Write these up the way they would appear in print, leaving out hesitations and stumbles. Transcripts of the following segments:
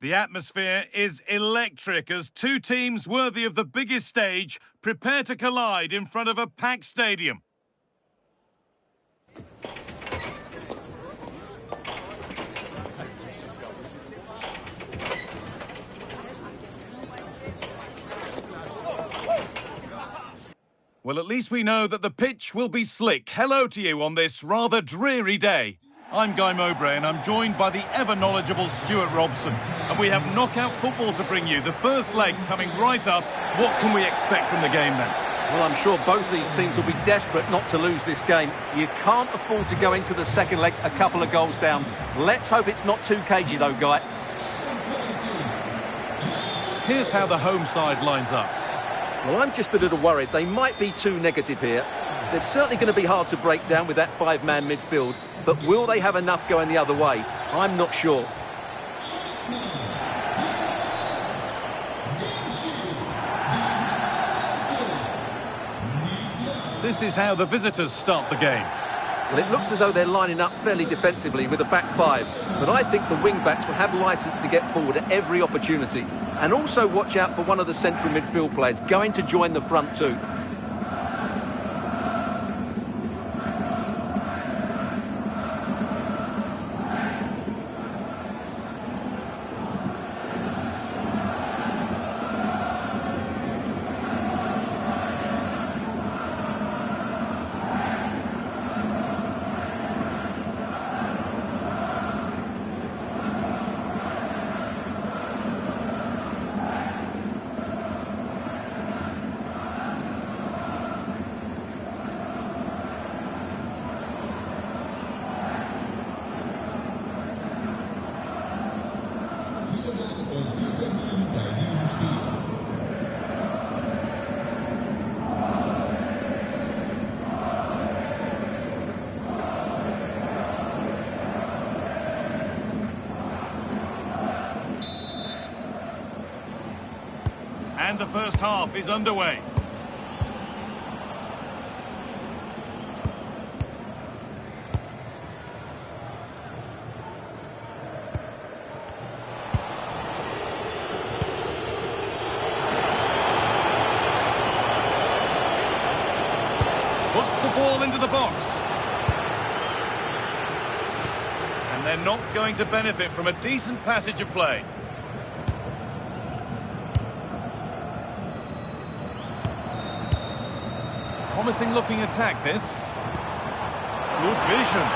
The atmosphere is electric as two teams worthy of the biggest stage prepare to collide in front of a packed stadium. Well, at least we know that the pitch will be slick. Hello to you on this rather dreary day. I'm Guy Mowbray and I'm joined by the ever-knowledgeable Stuart Robson. And we have knockout football to bring you. The first leg coming right up. What can we expect from the game then? Well, I'm sure both these teams will be desperate not to lose this game. You can't afford to go into the second leg a couple of goals down. Let's hope it's not too cagey though, Guy. Here's how the home side lines up. Well, I'm just a little worried. They might be too negative here. They're certainly going to be hard to break down with that five-man midfield. But will they have enough going the other way? I'm not sure. This is how the visitors start the game. Well, it looks as though they're lining up fairly defensively with a back five. But I think the wing-backs will have licence to get forward at every opportunity. And also watch out for one of the central midfield players going to join the front too. And the first half is underway. Puts the ball into the box. And they're not going to benefit from a decent passage of play. Promising looking attack, this. Good vision.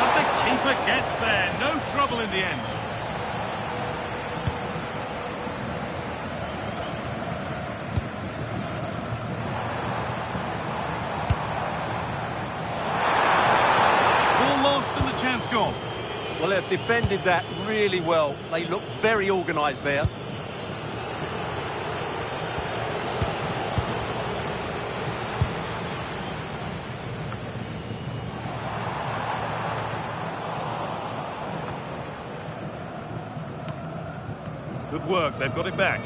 But the keeper gets there. No trouble in the end. Ball lost and the chance gone. Well, they've defended that really well. They look very organised there. Good work, they've got it back.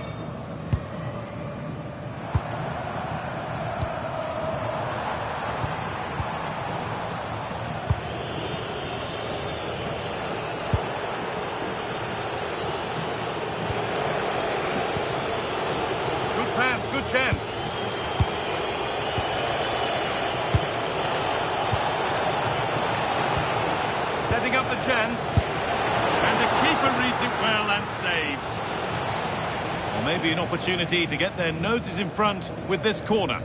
Good pass, good chance. Setting up the chance. And the keeper reads it well and saves. Or maybe an opportunity to get their noses in front with this corner.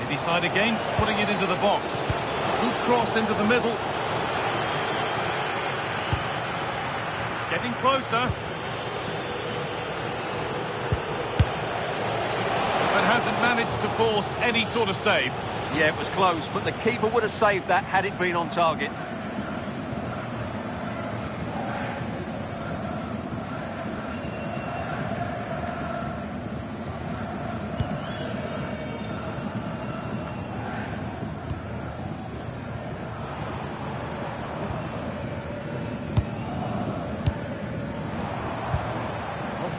They decide against putting it into the box. Good cross into the middle. Getting closer. But hasn't managed to force any sort of save. Yeah, it was close, but the keeper would have saved that had it been on target.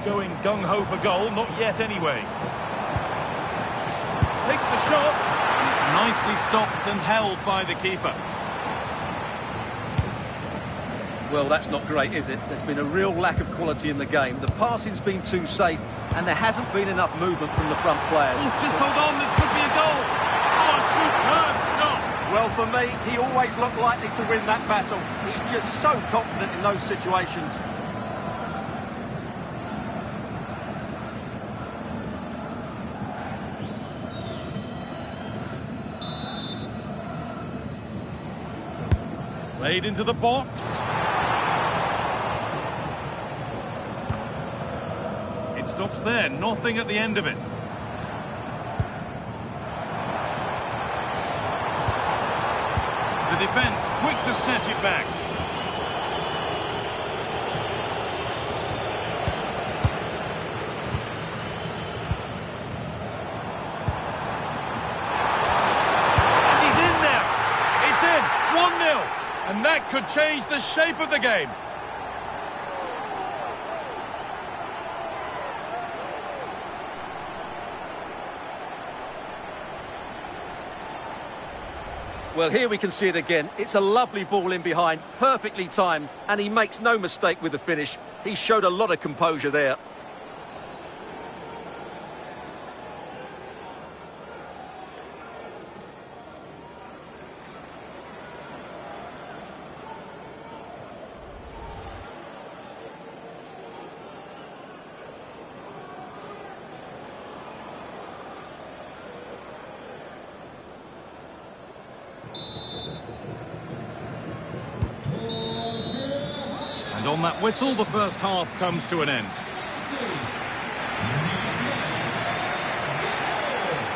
going gung-ho for goal, not yet anyway. Takes the shot, and it's nicely stopped and held by the keeper. Well, that's not great, is it? There's been a real lack of quality in the game. The passing's been too safe, and there hasn't been enough movement from the front players. Oh, just hold on, this could be a goal. Oh, a superb stop. Well, for me, he always looked likely to win that battle. He's just so confident in those situations. Played into the box. It stops there, nothing at the end of it. The defence quick to snatch it back. And he's in there. It's in. 1-0. And that could change the shape of the game. Well, here we can see it again. It's a lovely ball in behind, perfectly timed, and he makes no mistake with the finish. He showed a lot of composure there. And on that whistle, the first half comes to an end.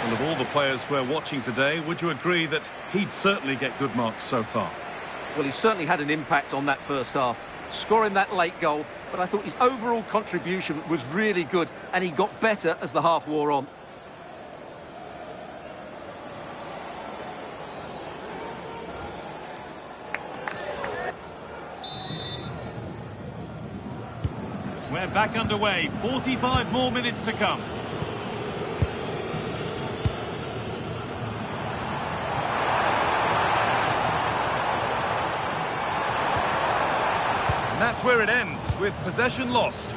Well, of all the players we're watching today, would you agree that he'd certainly get good marks so far? Well, he certainly had an impact on that first half, scoring that late goal, but I thought his overall contribution was really good, and he got better as the half wore on. We're back underway, 45 more minutes to come. And that's where it ends, with possession lost.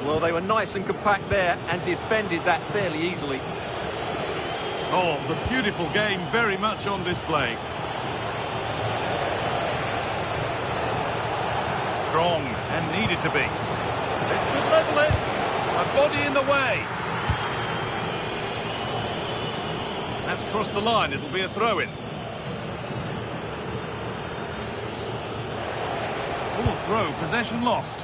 Well, they were nice and compact there and defended that fairly easily. Oh, the beautiful game very much on display. Strong and needed to be. This could level it. A body in the way. That's crossed the line. It'll be a throw-in. Full throw, possession lost.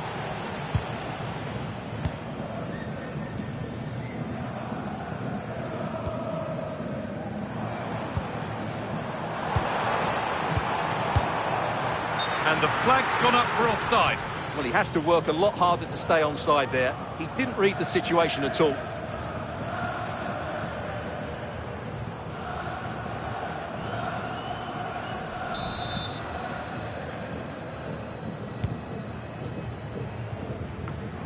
And the flag's gone up for offside. Well, he has to work a lot harder to stay onside there. He didn't read the situation at all.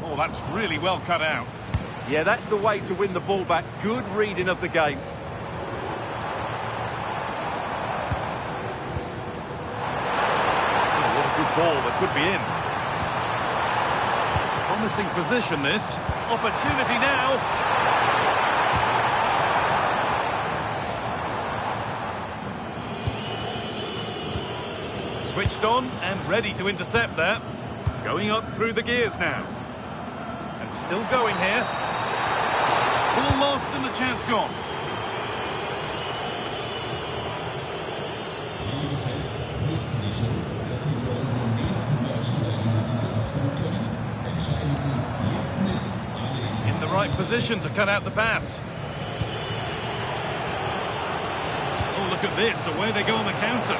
Oh, that's really well cut out. Yeah, that's the way to win the ball back. Good reading of the game. Oh, what a good ball that could be in. Promising position, this. Opportunity now. Switched on and ready to intercept there. Going up through the gears now. And still going here. Ball lost and the chance gone. In the right position to cut out the pass. Oh, look at this, away they go on the counter.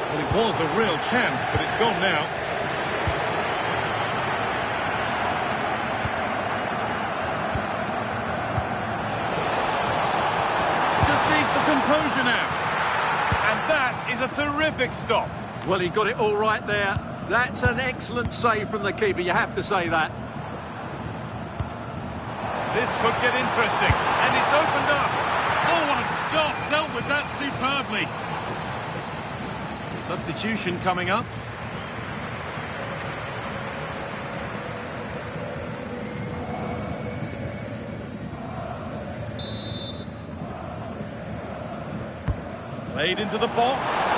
Well, it was a real chance, but it's gone now. Just needs the composure now. And that is a terrific stop. Well, he got it all right there. That's an excellent save from the keeper, you have to say that. This could get interesting, and it's opened up. Oh, what a stop, dealt with that superbly. Substitution coming up. Played into the box.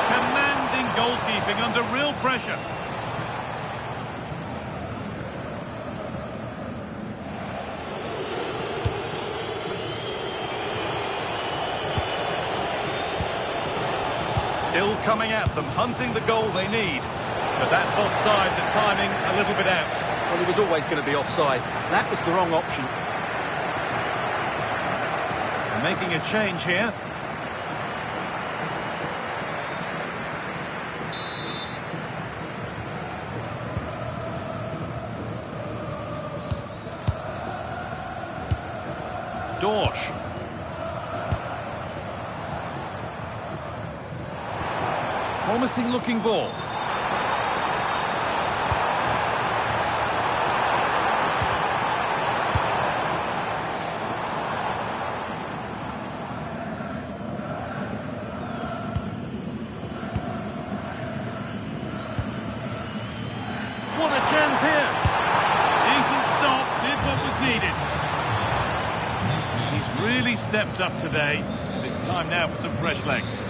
Commanding goalkeeping under real pressure. Still coming at them, hunting the goal they need. But that's offside, the timing a little bit out. Well, he was always going to be offside. That was the wrong option. Making a change here. Dorsch. Promising looking ball. What a chance here. Decent stop, did what was needed. He's really stepped up today. It's time now for some fresh legs.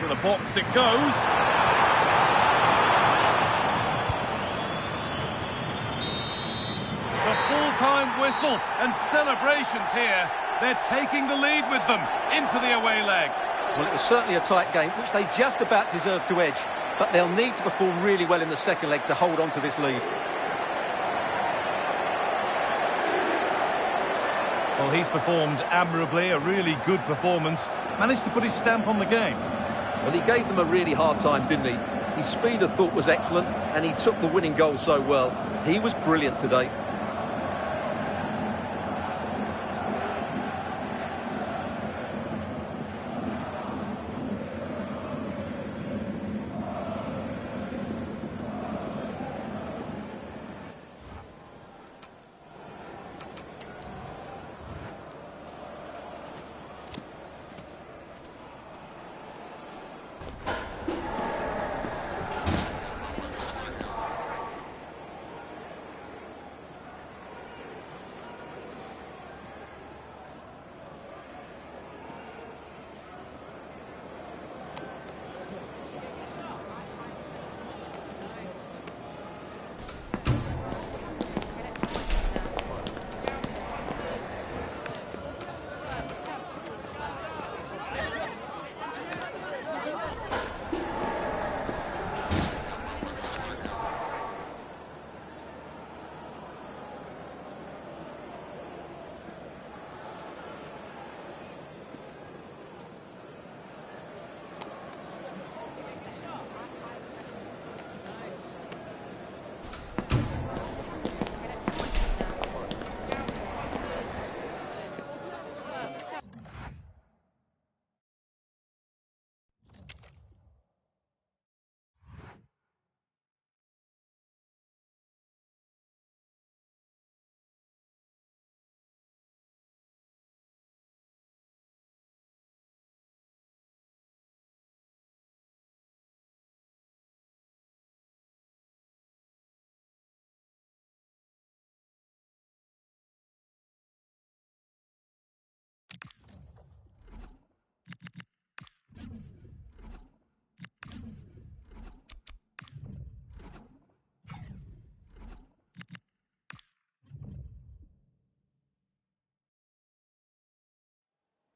To the box it goes. The full-time whistle and celebrations here. They're taking the lead with them into the away leg. Well, it was certainly a tight game, which they just about deserve to edge. But they'll need to perform really well in the second leg to hold on to this lead. Well, he's performed admirably, a really good performance. Managed to put his stamp on the game. Well, he gave them a really hard time, didn't he? His speed of thought was excellent, and he took the winning goal so well. He was brilliant today.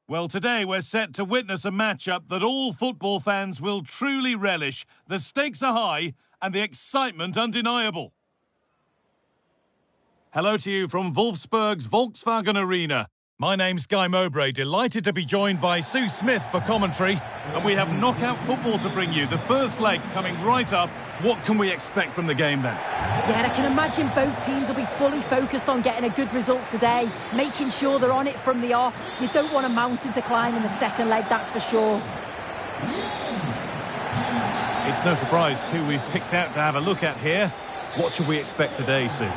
Well, today we're set to witness a matchup that all football fans will truly relish. The stakes are high and the excitement undeniable. Hello to you from Wolfsburg's Volkswagen Arena. My name's Guy Mowbray, delighted to be joined by Sue Smith for commentary. And we have knockout football to bring you. The first leg coming right up What can we expect from the game then? Yeah, I can imagine both teams will be fully focused on getting a good result today, making sure they're on it from the off. You don't want a mountain to climb in the second leg, that's for sure. It's no surprise who we've picked out to have a look at here. What should we expect today, Sue?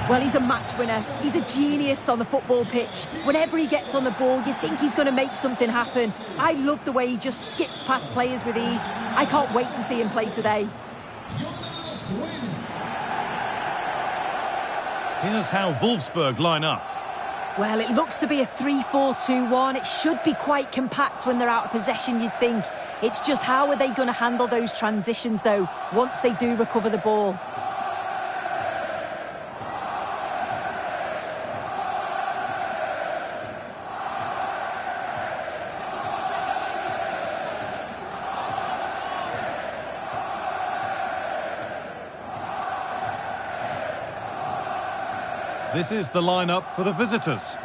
Well, he's a match winner. He's a genius on the football pitch. Whenever he gets on the ball, you think he's going to make something happen. I love the way he just skips past players with ease. I can't wait to see him play today. Here's how Wolfsburg line up. Well, it looks to be a 3-4-2-1. It should be quite compact when they're out of possession, you'd think. It's just how are they going to handle those transitions, though, once they do recover the ball? This is the lineup for the visitors.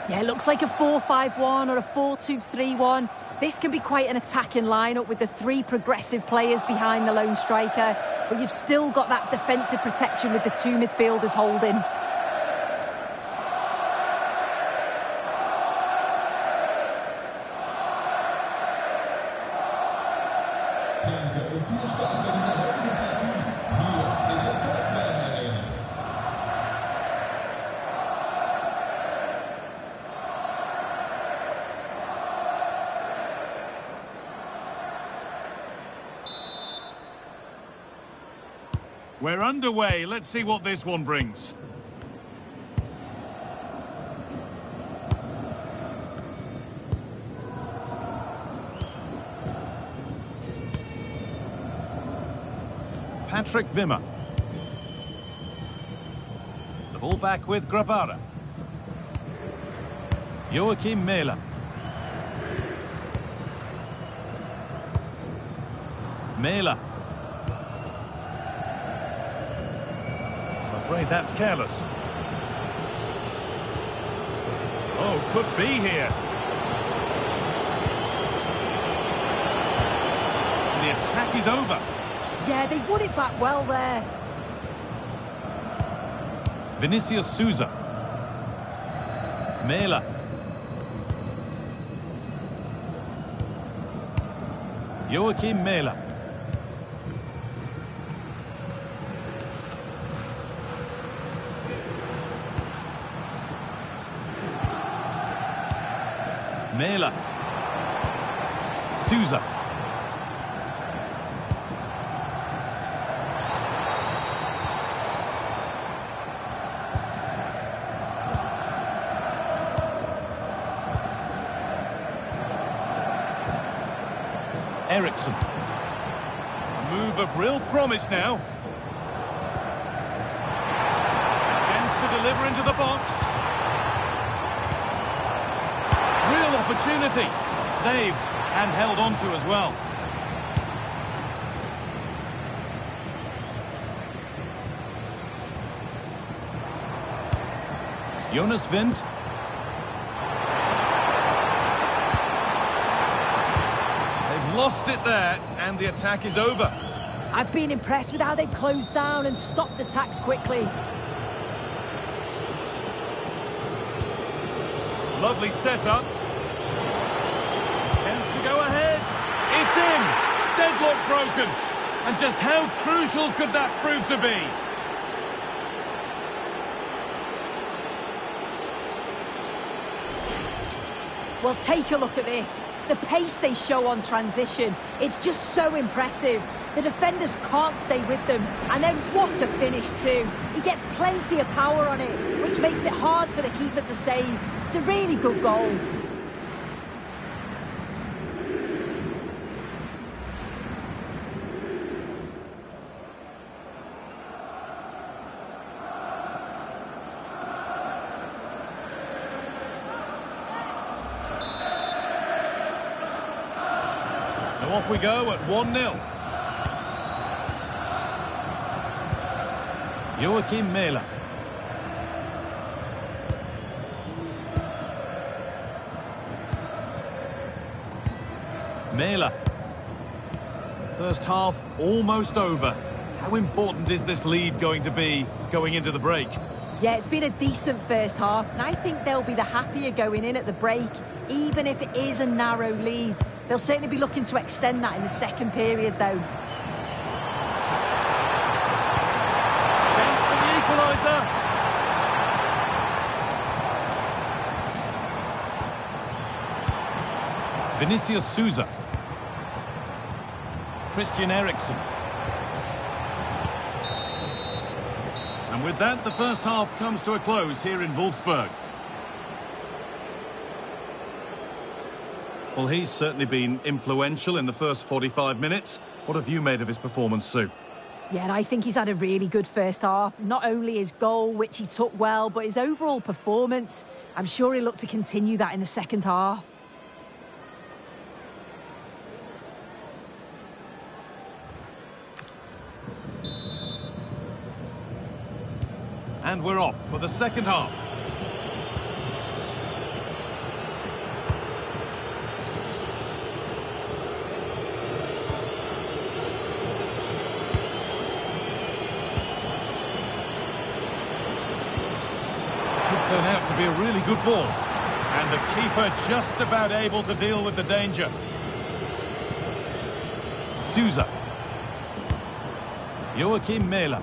Yeah, it looks like a 4-5-1 or a 4-2-3-1. This can be quite an attacking lineup with the three progressive players behind the lone striker, but you've still got that defensive protection with the two midfielders holding. We're underway. Let's see what this one brings. Patrick Wimmer. The ball back with Grabara. Joachim Mähler. Mähler. I'm afraid that's careless. Oh, could be here. The attack is over. Yeah, they won it back well there. Vinicius Souza. Mähler. Joachim Mähler. Mähler. Souza. Eriksson. A move of real promise now. Chance to deliver into the box. Real opportunity. Saved and held on to as well. Jonas Wind. They've lost it there and the attack is over. I've been impressed with how they've closed down and stopped attacks quickly. Lovely setup. Chance to go ahead. It's in. Deadlock broken. And just how crucial could that prove to be? Well, take a look at this. The pace they show on transition. It's just so impressive. The defenders can't stay with them. And then what a finish too. He gets plenty of power on it, which makes it hard for the keeper to save. It's a really good goal. So off we go at 1-0. Joachim Mähler. Mähler. First half almost over. How important is this lead going to be going into the break? Yeah, it's been a decent first half, and I think they'll be the happier going in at the break, even if it is a narrow lead. They'll certainly be looking to extend that in the second period, though. Chance for the equaliser. Vinicius Souza. Christian Eriksen. And with that, the first half comes to a close here in Wolfsburg. Well, he's certainly been influential in the first 45 minutes. What have you made of his performance, Sue? Yeah, I think he's had a really good first half. Not only his goal, which he took well, but his overall performance. I'm sure he'll look to continue that in the second half. And we're off for the second half. Could turn out to be a really good ball. And the keeper just about able to deal with the danger. Souza. Joachim Mähler.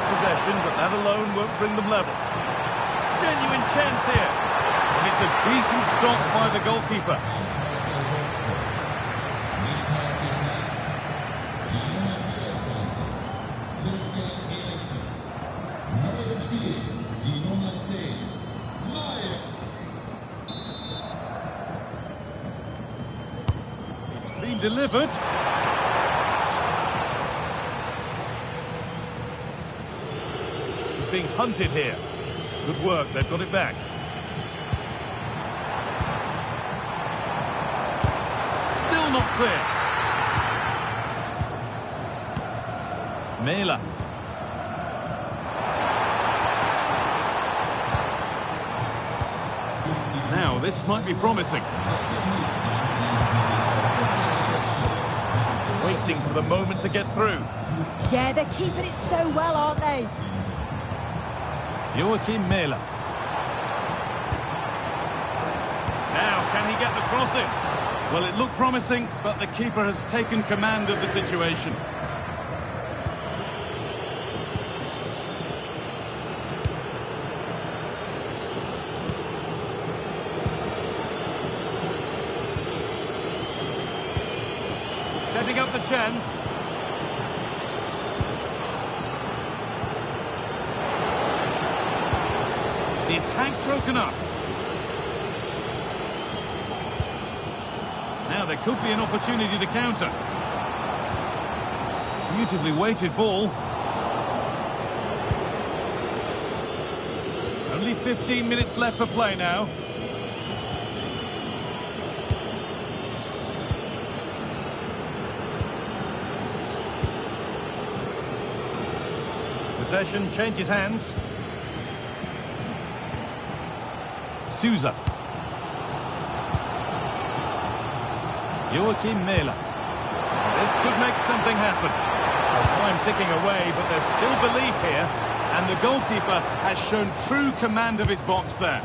Possession, but that alone won't bring them level. Genuine chance here. And it's a decent stop by the goalkeeper. It's been delivered. Being hunted here. Good work, they've got it back. Still not clear. Mähler. Now, this might be promising. Waiting for the moment to get through. Yeah, they're keeping it so well, aren't they? Joachim Mähler. Now, can he get the cross in? Well, it looked promising, but the keeper has taken command of the situation. Setting up the chance. The attack broken up. Now there could be an opportunity to counter. Beautifully weighted ball. Only 15 minutes left for play now. Possession changes hands. Souza. Joachim Mähler. This could make something happen. Time ticking away, but there's still belief here. And the goalkeeper has shown true command of his box there.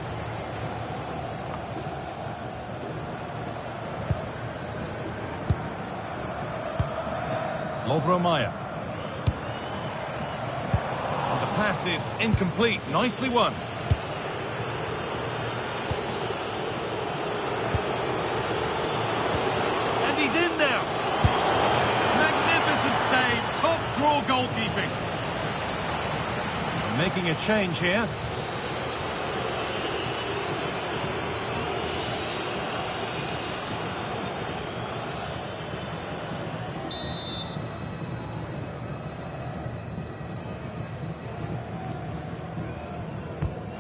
Lovro Mayer. The pass is incomplete. Nicely won. He's in now. Magnificent save. Top draw goalkeeping. Making a change here.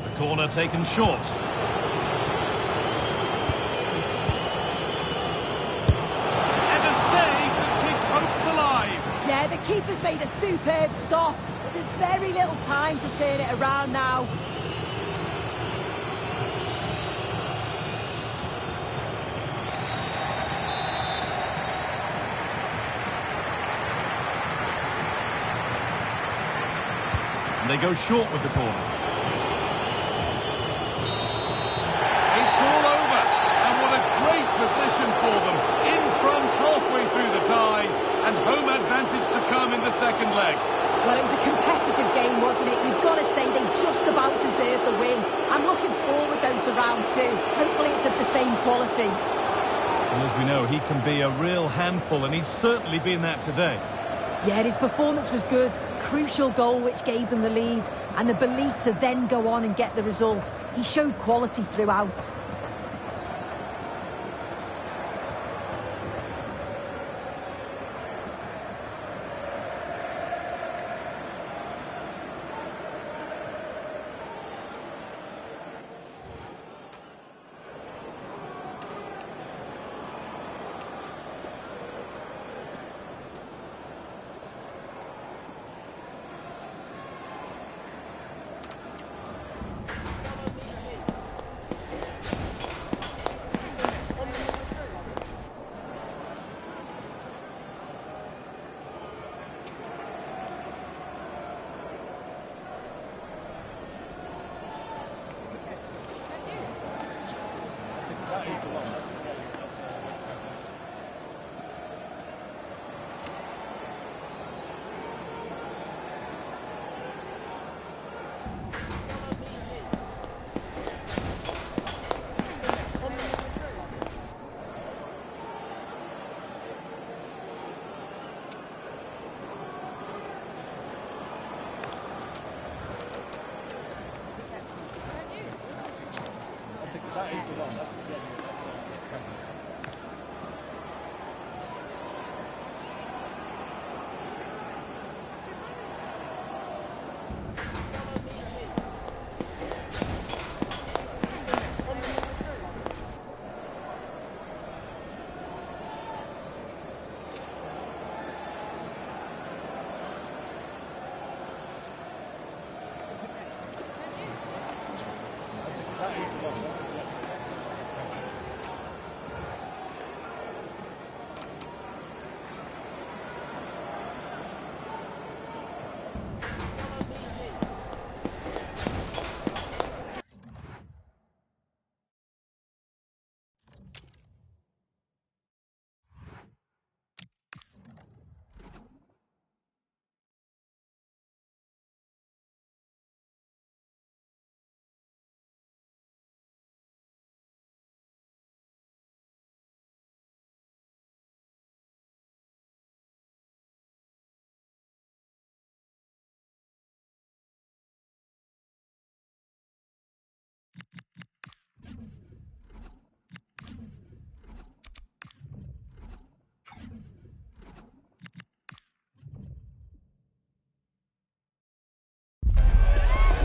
The corner taken short. Yeah, the keeper's made a superb stop, but there's very little time to turn it around now. And they go short with the corner. It's all over. And what a great position for them. In front halfway through the tie. And home advantage to come in the second leg. Well, it was a competitive game, wasn't it? You've got to say they just about deserved the win. I'm looking forward, though, to round two. Hopefully it's of the same quality. And as we know, he can be a real handful, and he's certainly been that today. Yeah, his performance was good. Crucial goal which gave them the lead. And the belief to then go on and get the result. He showed quality throughout.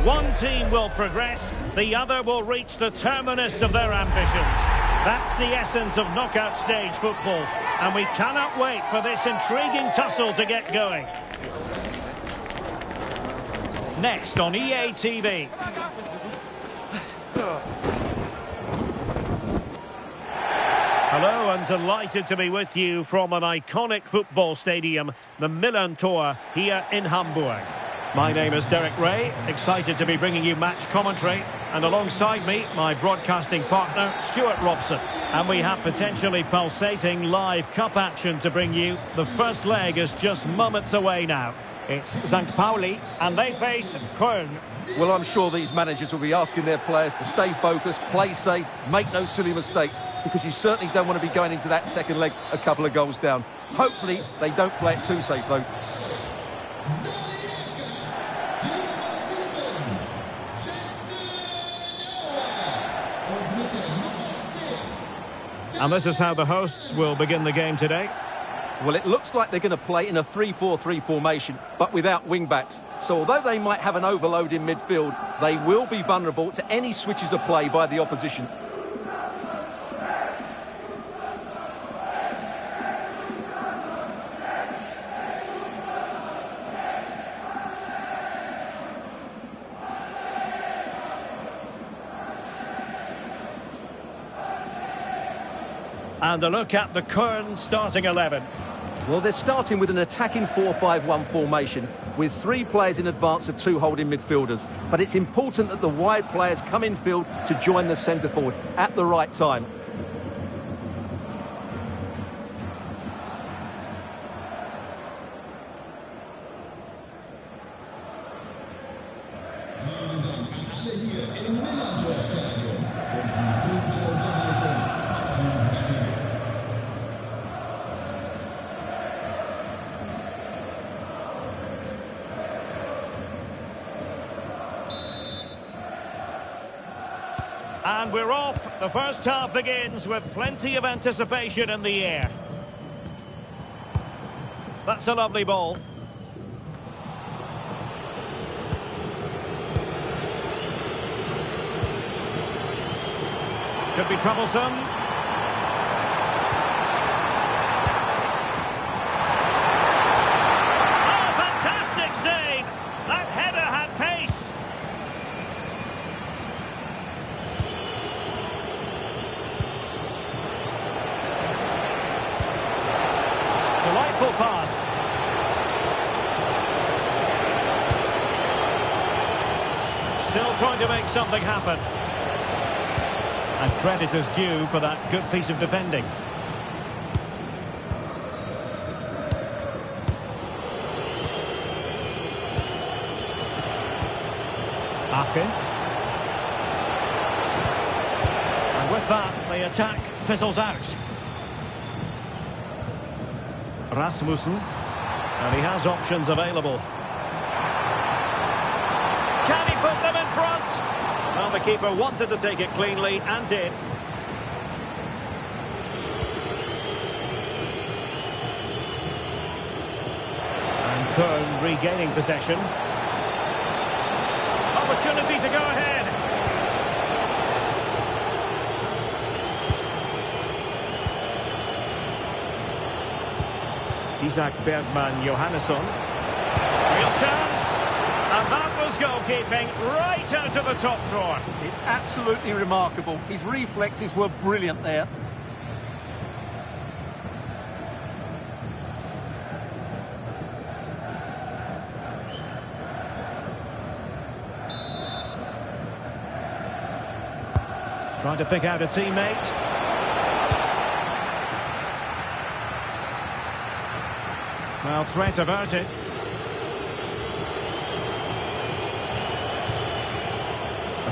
One team will progress, the other will reach the terminus of their ambitions. That's the essence of knockout stage football, and we cannot wait for this intriguing tussle to get going. Next on EA TV. Hello, and delighted to be with you from an iconic football stadium, the Millantor, here in Hamburg. My name is Derek Ray, excited to be bringing you match commentary, and alongside me, my broadcasting partner, Stuart Robson. And we have potentially pulsating live cup action to bring you. The first leg is just moments away now. It's St. Pauli, and they face Köln. Well, I'm sure these managers will be asking their players to stay focused, play safe, make no silly mistakes, because you certainly don't want to be going into that second leg a couple of goals down. Hopefully, they don't play it too safe, though. And this is how the hosts will begin the game today. Well, it looks like they're going to play in a 3-4-3 formation, but without wing-backs. So although they might have an overload in midfield, they will be vulnerable to any switches of play by the opposition. And a look at the Köln starting 11. Well, they're starting with an attacking 4-5-1 formation with 3 players in advance of 2 holding midfielders. But it's important that the wide players come in field to join the centre forward at the right time. And we're off. The first half begins with plenty of anticipation in the air. That's a lovely ball. Could be troublesome. Oh, fantastic save! That header had pace. Delightful pass. Still trying to make something happen. And credit is due for that good piece of defending. Ake. And with that, the attack fizzles out. Rasmussen. And he has options available. Can he put them in front? Well, the keeper wanted to take it cleanly and did. And Köln regaining possession. Opportunity to go ahead. Isak Bergman Johannesson. Real chance. And that was goalkeeping right out of the top drawer. It's absolutely remarkable. His reflexes were brilliant there. Trying to pick out a teammate. Well, threat averted.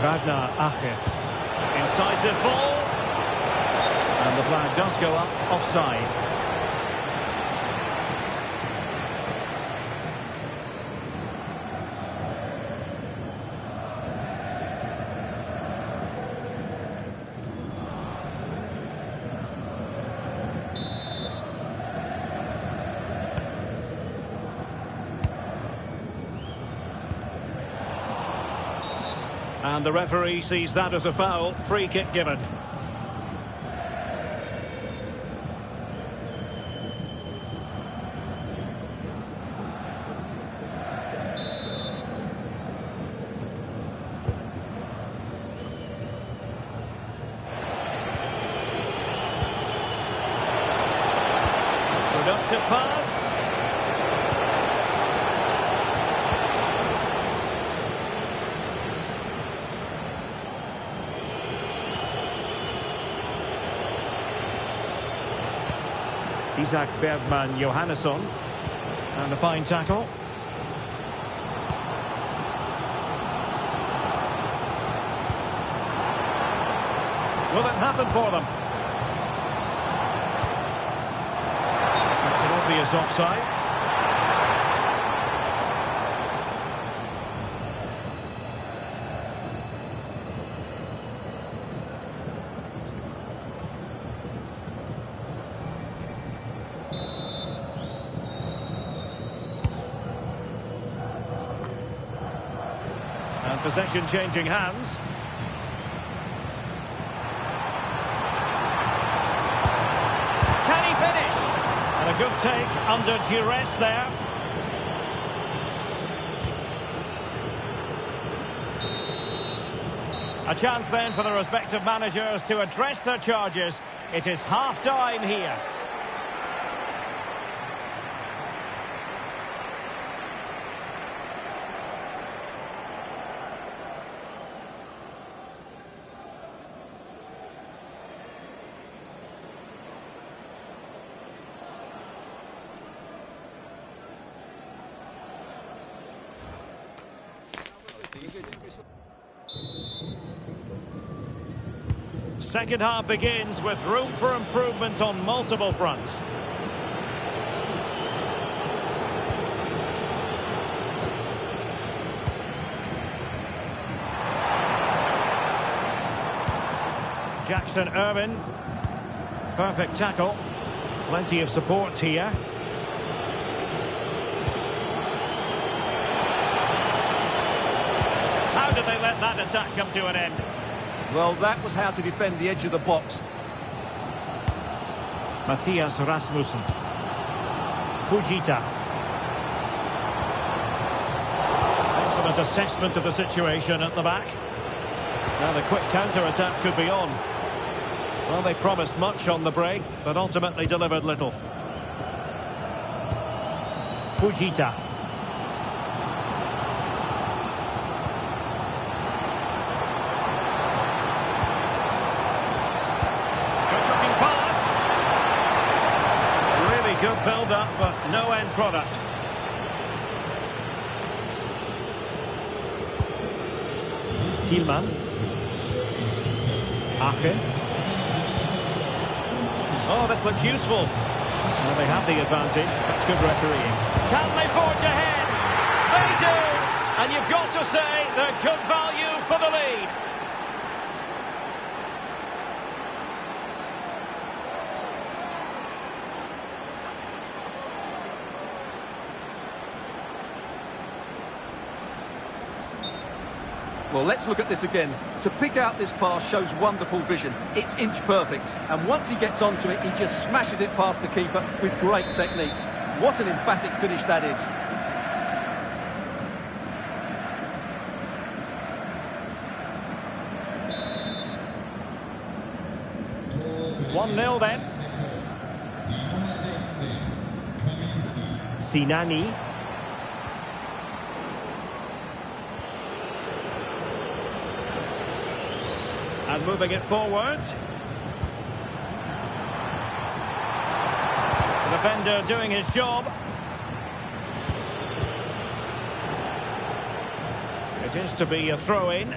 Ragnar Ake. Incisive ball. And the flag does go up offside. And the referee sees that as a foul. Free kick given. Productive pass. Isak Bergman Johannesson. And a fine tackle. Will it happen for them? That's an obvious offside. And possession changing hands. Can he finish? And a good take under duress there. A chance then for the respective managers to address their charges. It is half-time here. Second half begins with room for improvement on multiple fronts. Jackson Irwin. Perfect tackle. Plenty of support here. How did they let that attack come to an end? Well, that was how to defend the edge of the box. Matthias Rasmussen. Fujita. Excellent assessment of the situation at the back. Now the quick counter-attack could be on. Well, they promised much on the break, but ultimately delivered little. Fujita. Good-looking pass. Really good build-up, but no end product. Thielmann. Aachen. Oh, this looks useful. Well, they have the advantage. That's good refereeing. Can they forge ahead? They do! And you've got to say they're good value for the lead. Well, let's look at this again. To pick out this pass shows wonderful vision. It's inch perfect. And once he gets onto it, he just smashes it past the keeper with great technique. What an emphatic finish that is. One 1-0 then. Sinani. And moving it forward. The defender doing his job. It is to be a throw-in.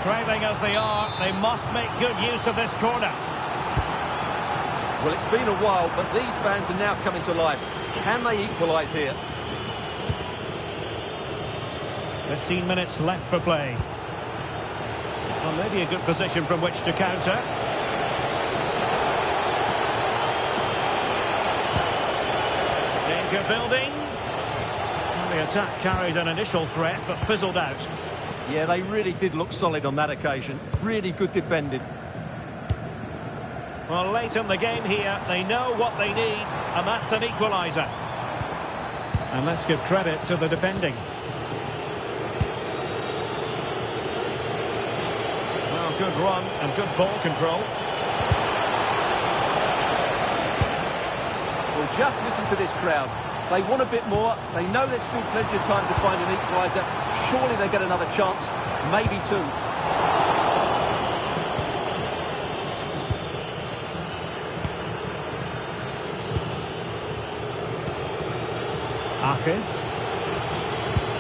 Trailing as they are, they must make good use of this corner. Well, it's been a while, but these fans are now coming to life. Can they equalise here? 15 minutes left for play. Well, maybe a good position from which to counter. Danger building. Well, the attack carried an initial threat, but fizzled out. Yeah, they really did look solid on that occasion. Really good defending. Well, late in the game here, they know what they need, and that's an equaliser. And let's give credit to the defending. Well, good run and good ball control. Well, just listen to this crowd. They want a bit more. They know there's still plenty of time to find an equaliser. Surely they get another chance, maybe two. Aachen.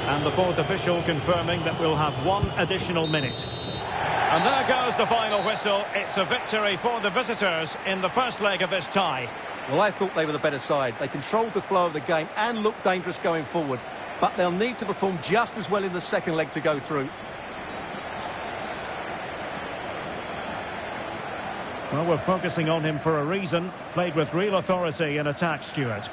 And the fourth official confirming that we'll have one additional minute. And there goes the final whistle. It's a victory for the visitors in the first leg of this tie. Well, I thought they were the better side. They controlled the flow of the game and looked dangerous going forward. But they'll need to perform just as well in the second leg to go through. Well, we're focusing on him for a reason. Played with real authority in attack, Stuart.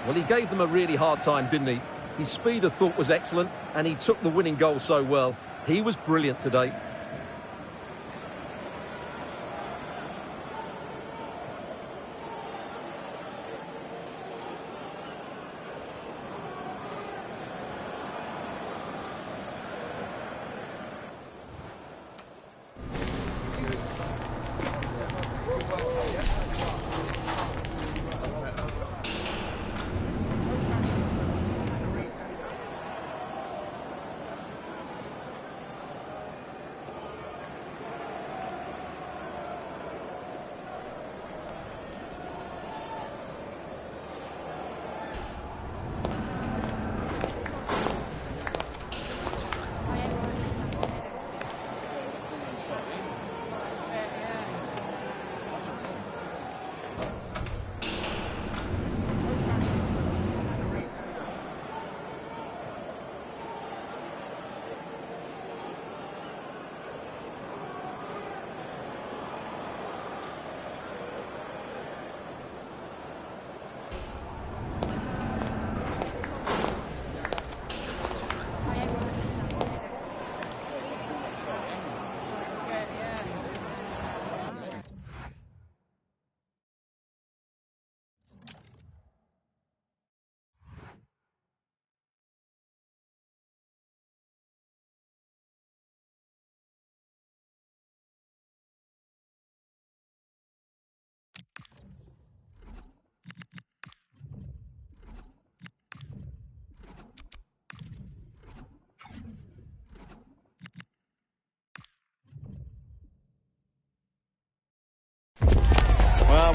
Well, he gave them a really hard time, didn't he? His speed, I thought, was excellent, and he took the winning goal so well. He was brilliant today.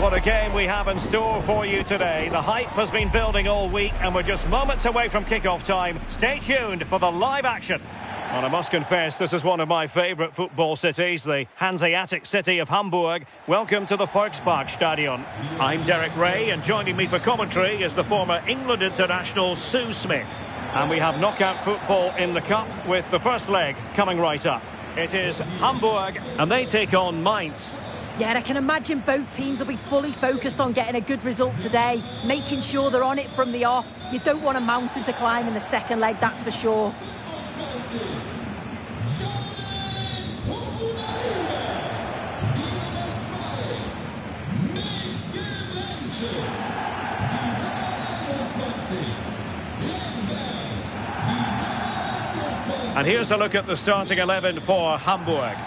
What a game we have in store for you today. The hype has been building all week and we're just moments away from kick-off time. Stay tuned for the live action. Well, I must confess, this is one of my favourite football cities, the Hanseatic city of Hamburg. Welcome to the Volksparkstadion. I'm Derek Ray, and joining me for commentary is the former England international Sue Smith. And we have knockout football in the cup with the first leg coming right up. It is Hamburg, and they take on Mainz. Yeah, I can imagine both teams will be fully focused on getting a good result today, making sure they're on it from the off. You don't want a mountain to climb in the second leg, that's for sure. And here's a look at the starting 11 for Hamburg.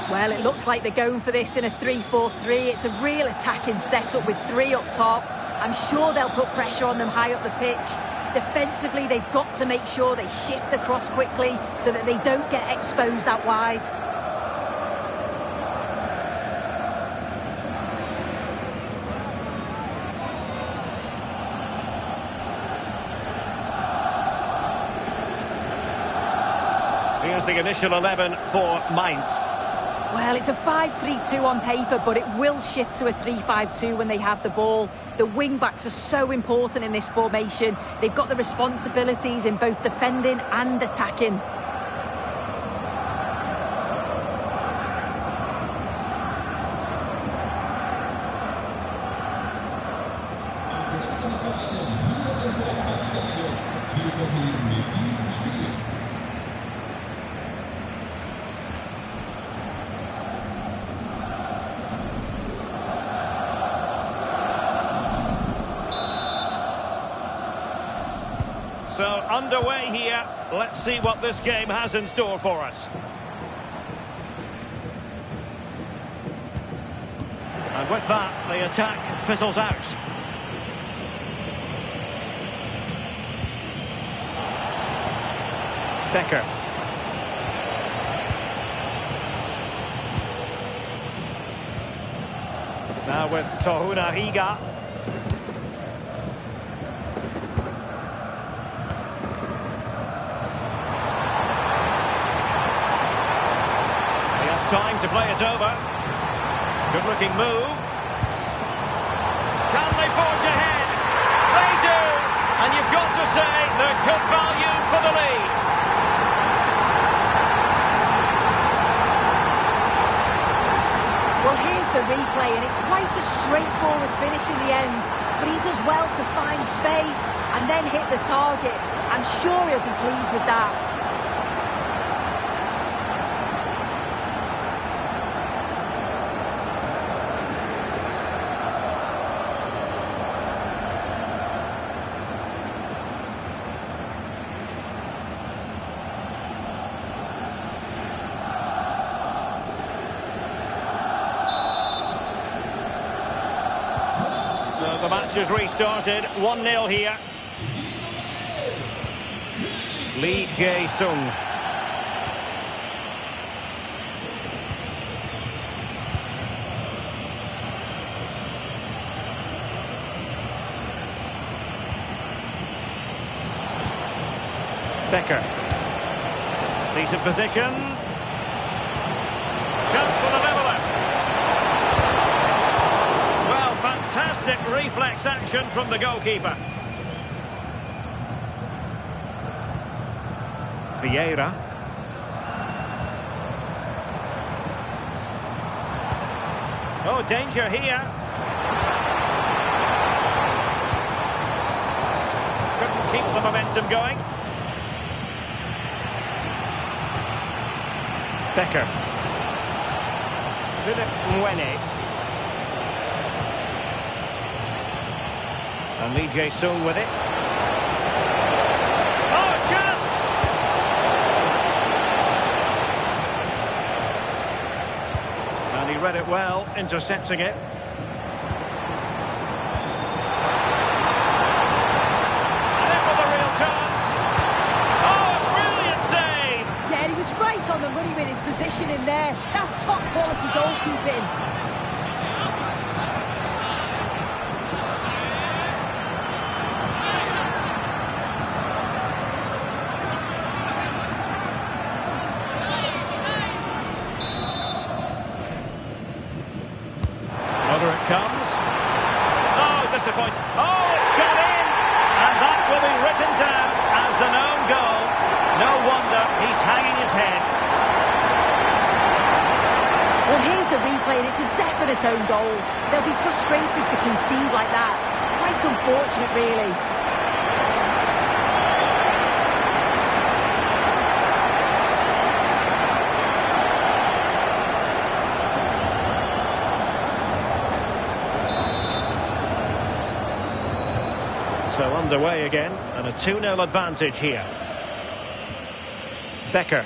Well, it looks like they're going for this in a 3-4-3. It's a real attacking setup with three up top. I'm sure they'll put pressure on them high up the pitch. Defensively, they've got to make sure they shift across quickly so that they don't get exposed out wide. Here's the initial 11 for Mainz. Well, it's a 5-3-2 on paper, but it will shift to a 3-5-2 when they have the ball. The wing-backs are so important in this formation. They've got the responsibilities in both defending and attacking. So, underway here. Let's see what this game has in store for us. And with that, the attack fizzles out. Becker. Now with Tohuna Higa. Time to play it over. Good looking move. Can they forge ahead? They do! And you've got to say they're good value for the lead. Well, here's the replay, and it's quite a straightforward finish in the end. But he does well to find space and then hit the target. I'm sure he'll be pleased with that. So the match has restarted, 1-0 here. Lee Jae-sung. Becker. Decent position. Chance for the leveller. Well, fantastic reflex action from the goalkeeper. Vieira. Oh, danger here. Couldn't keep the momentum going. Becker. Philip Mwene. And Lee Jae-sung with it. Oh, chance! And he read it well, intercepting it. And in with a real chance. Oh, a brilliant save! Yeah, he was right on the money with his position in there. That's top quality goalkeeping. own goal. They'll be frustrated to concede like that. It's quite unfortunate, really. So underway again, and a 2-0 advantage here. Becker.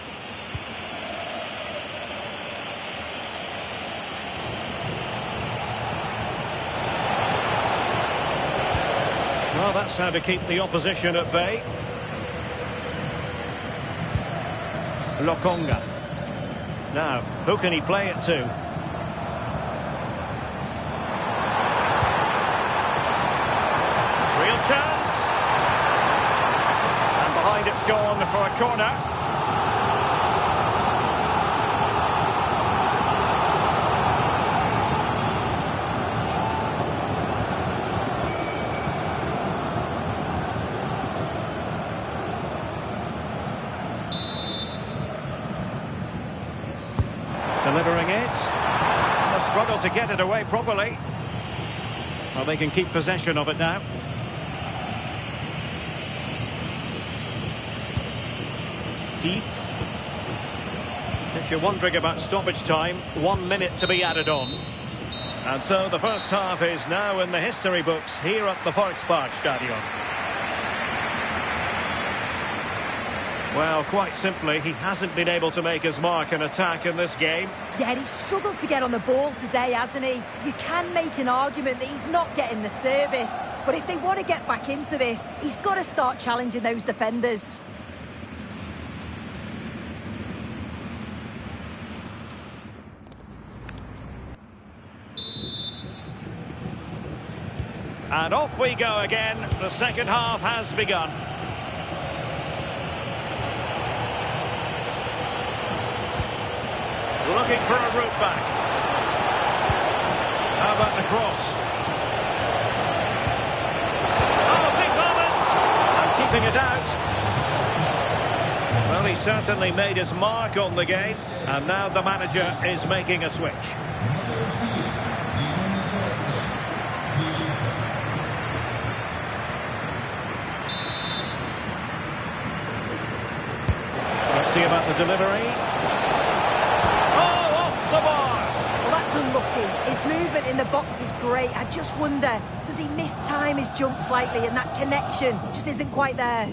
Well, that's how to keep the opposition at bay. Lokonga. Now, who can he play it to? Real chance. And behind it's gone for a corner. Delivering it. A struggle to get it away properly. Well, they can keep possession of it now. Teets. If you're wondering about stoppage time, 1 minute to be added on. And so the first half is now in the history books here at the Volksparkstadion. Well, quite simply, he hasn't been able to make his mark in attack in this game. Yeah, he's struggled to get on the ball today, hasn't he? You can make an argument that he's not getting the service. But if they want to get back into this, he's got to start challenging those defenders. And off we go again. The second half has begun. Looking for a route back. How about the cross? Oh, big moment! And keeping it out. Well, he certainly made his mark on the game. And now the manager is making a switch. Let's see about the delivery. The bar. Well, that's unlucky. His movement in the box is great. I just wonder, does he mistime his jump slightly and that connection just isn't quite there?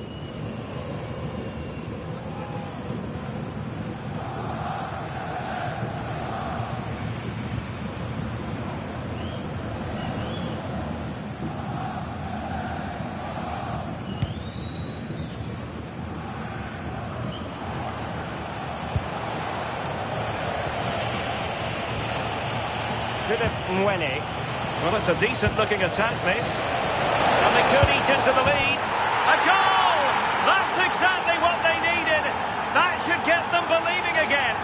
Mwene. Well, it's a decent-looking attack, this. And they could eat into the lead. A goal! That's exactly what they needed. That should get them believing again.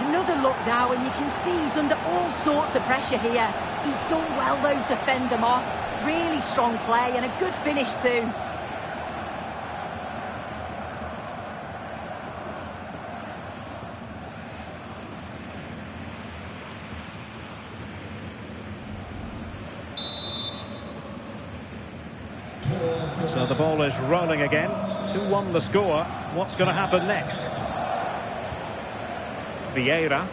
Another look now, and you can see he's under all sorts of pressure here. He's done well, though, to fend them off. Really strong play and a good finish, too. So the ball is rolling again. 2-1 the score. What's going to happen next? Vieira.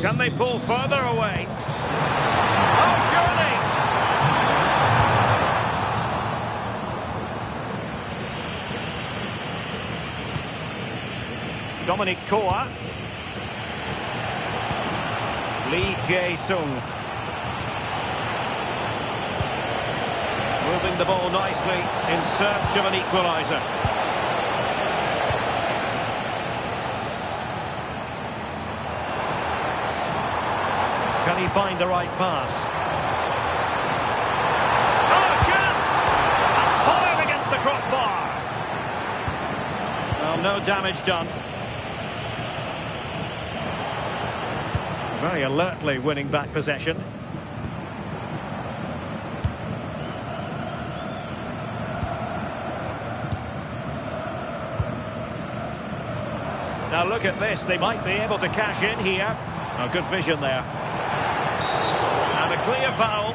Can they pull further away? Oh, surely! Dominic Koa. Lee Jae-sung. Moving the ball nicely in search of an equaliser. Can he find the right pass? Oh, chance! And fired against the crossbar. Well, no damage done. Very alertly winning back possession. Now look at this, they might be able to cash in here. Oh, good vision there. And a clear foul.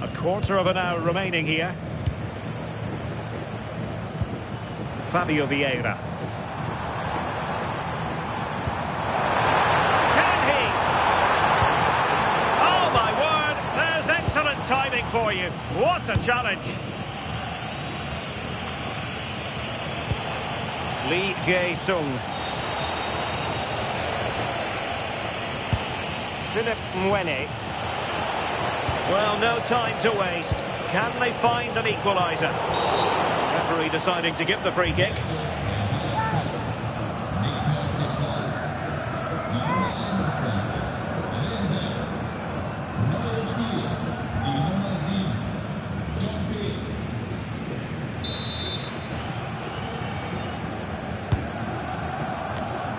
A quarter of an hour remaining here. Fabio Vieira. Can he? Oh my word, there's excellent timing for you. What a challenge. Lee Jae-sung. Philip Mwene. Well, no time to waste. Can they find an equaliser? Referee deciding to give the free kick.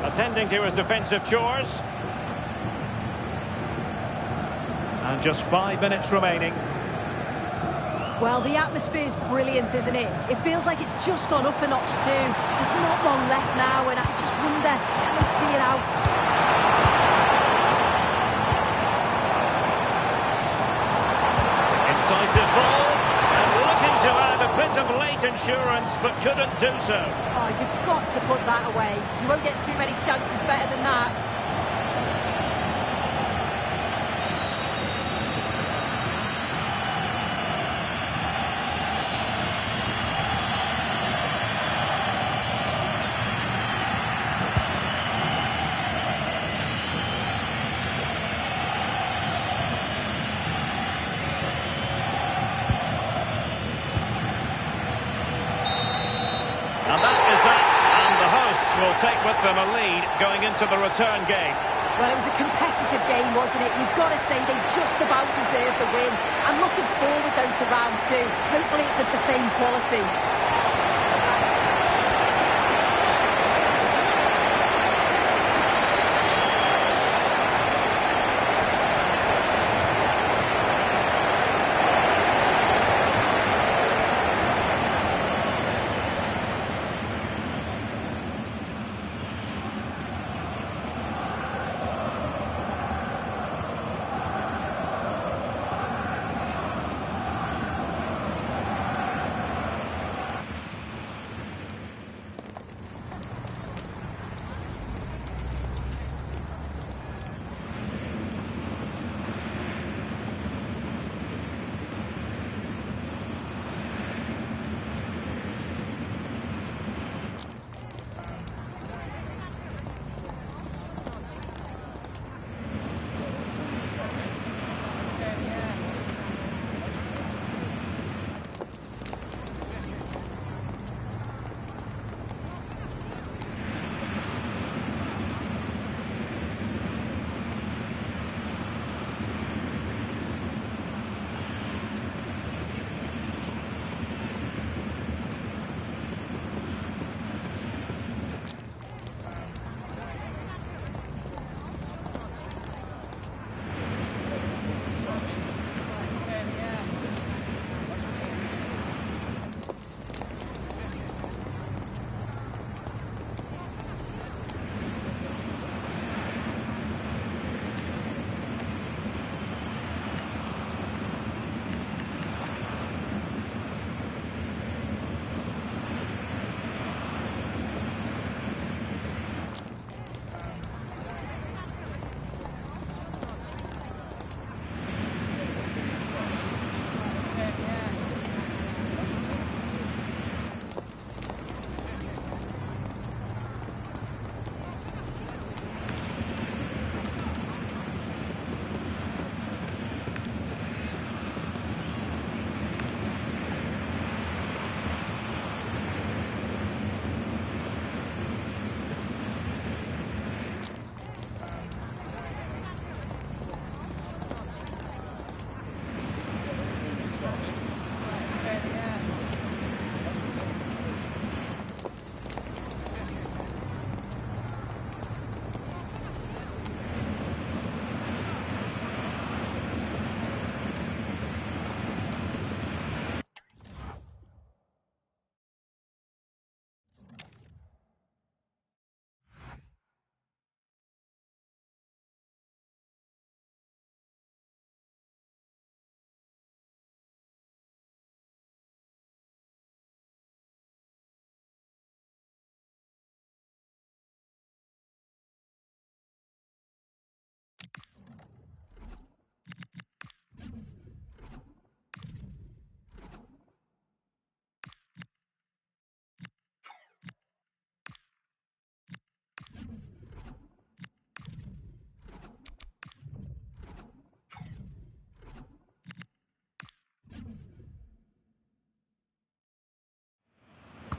Attending to his defensive chores. And just 5 minutes remaining. Well, the atmosphere's brilliant, isn't it? It feels like it's just gone up a notch too. There's not long left now, and I just wonder, can they see it out? Incisive ball, and looking to add a bit of late insurance, but couldn't do so. Oh, you've got to put that away. You won't get too many chances better than that. Will take with them a lead going into the return game. Well, it was a competitive game, wasn't it? You've got to say they just about deserved the win. I'm looking forward, though, to round two. Hopefully it's of the same quality.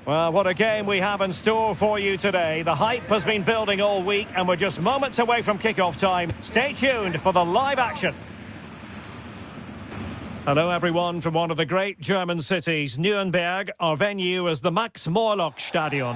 Well, what a game we have in store for you today. The hype has been building all week and we're just moments away from kick-off time. Stay tuned for the live action. Hello everyone from one of the great German cities, Nuremberg. Our venue is the Max-Morlock-Stadion.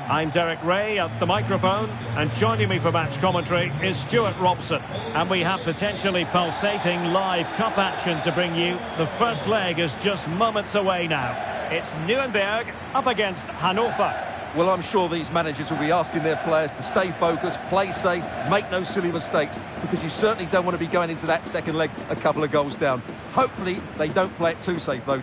I'm Derek Ray at the microphone, and joining me for match commentary is Stuart Robson. And we have potentially pulsating live cup action to bring you. The first leg is just moments away now. It's Nuremberg up against Hannover. Well, I'm sure these managers will be asking their players to stay focused, play safe, make no silly mistakes, because you certainly don't want to be going into that second leg a couple of goals down. Hopefully, they don't play it too safe, though.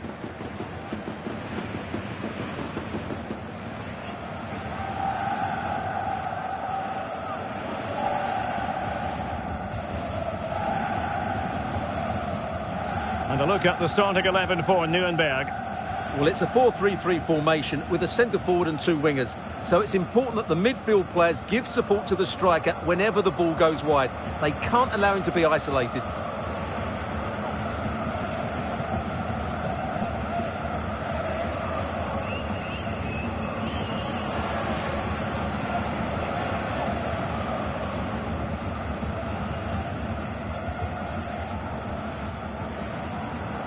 And a look at the starting 11 for Nuremberg. Well, it's a 4-3-3 formation with a centre-forward and two wingers. So it's important that the midfield players give support to the striker whenever the ball goes wide. They can't allow him to be isolated.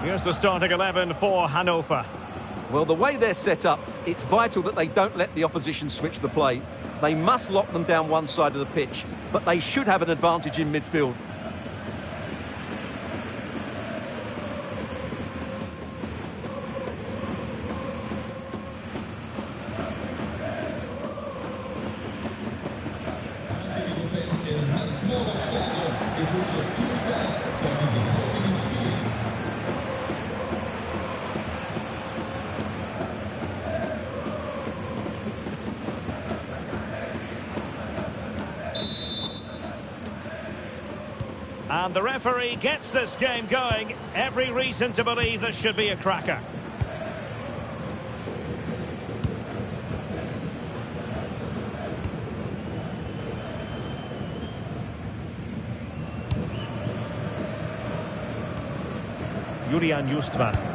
Here's the starting 11 for Hannover. Well, the way they're set up, it's vital that they don't let the opposition switch the play. They must lock them down one side of the pitch, but they should have an advantage in midfield. And the referee gets this game going. Every reason to believe this should be a cracker. Julian Justvan.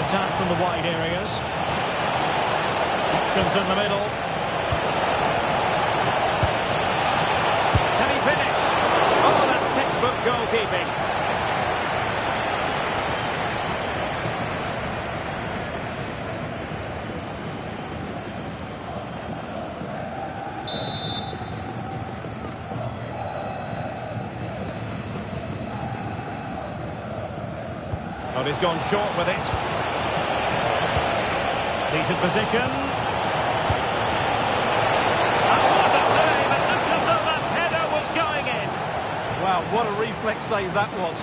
Attack from the wide areas. Options in the middle. Can he finish? Oh, that's textbook goalkeeping. Oh, he's gone short with it. Decent position. And what a save! It looked as though that header was going in. Wow, what a reflex save that was.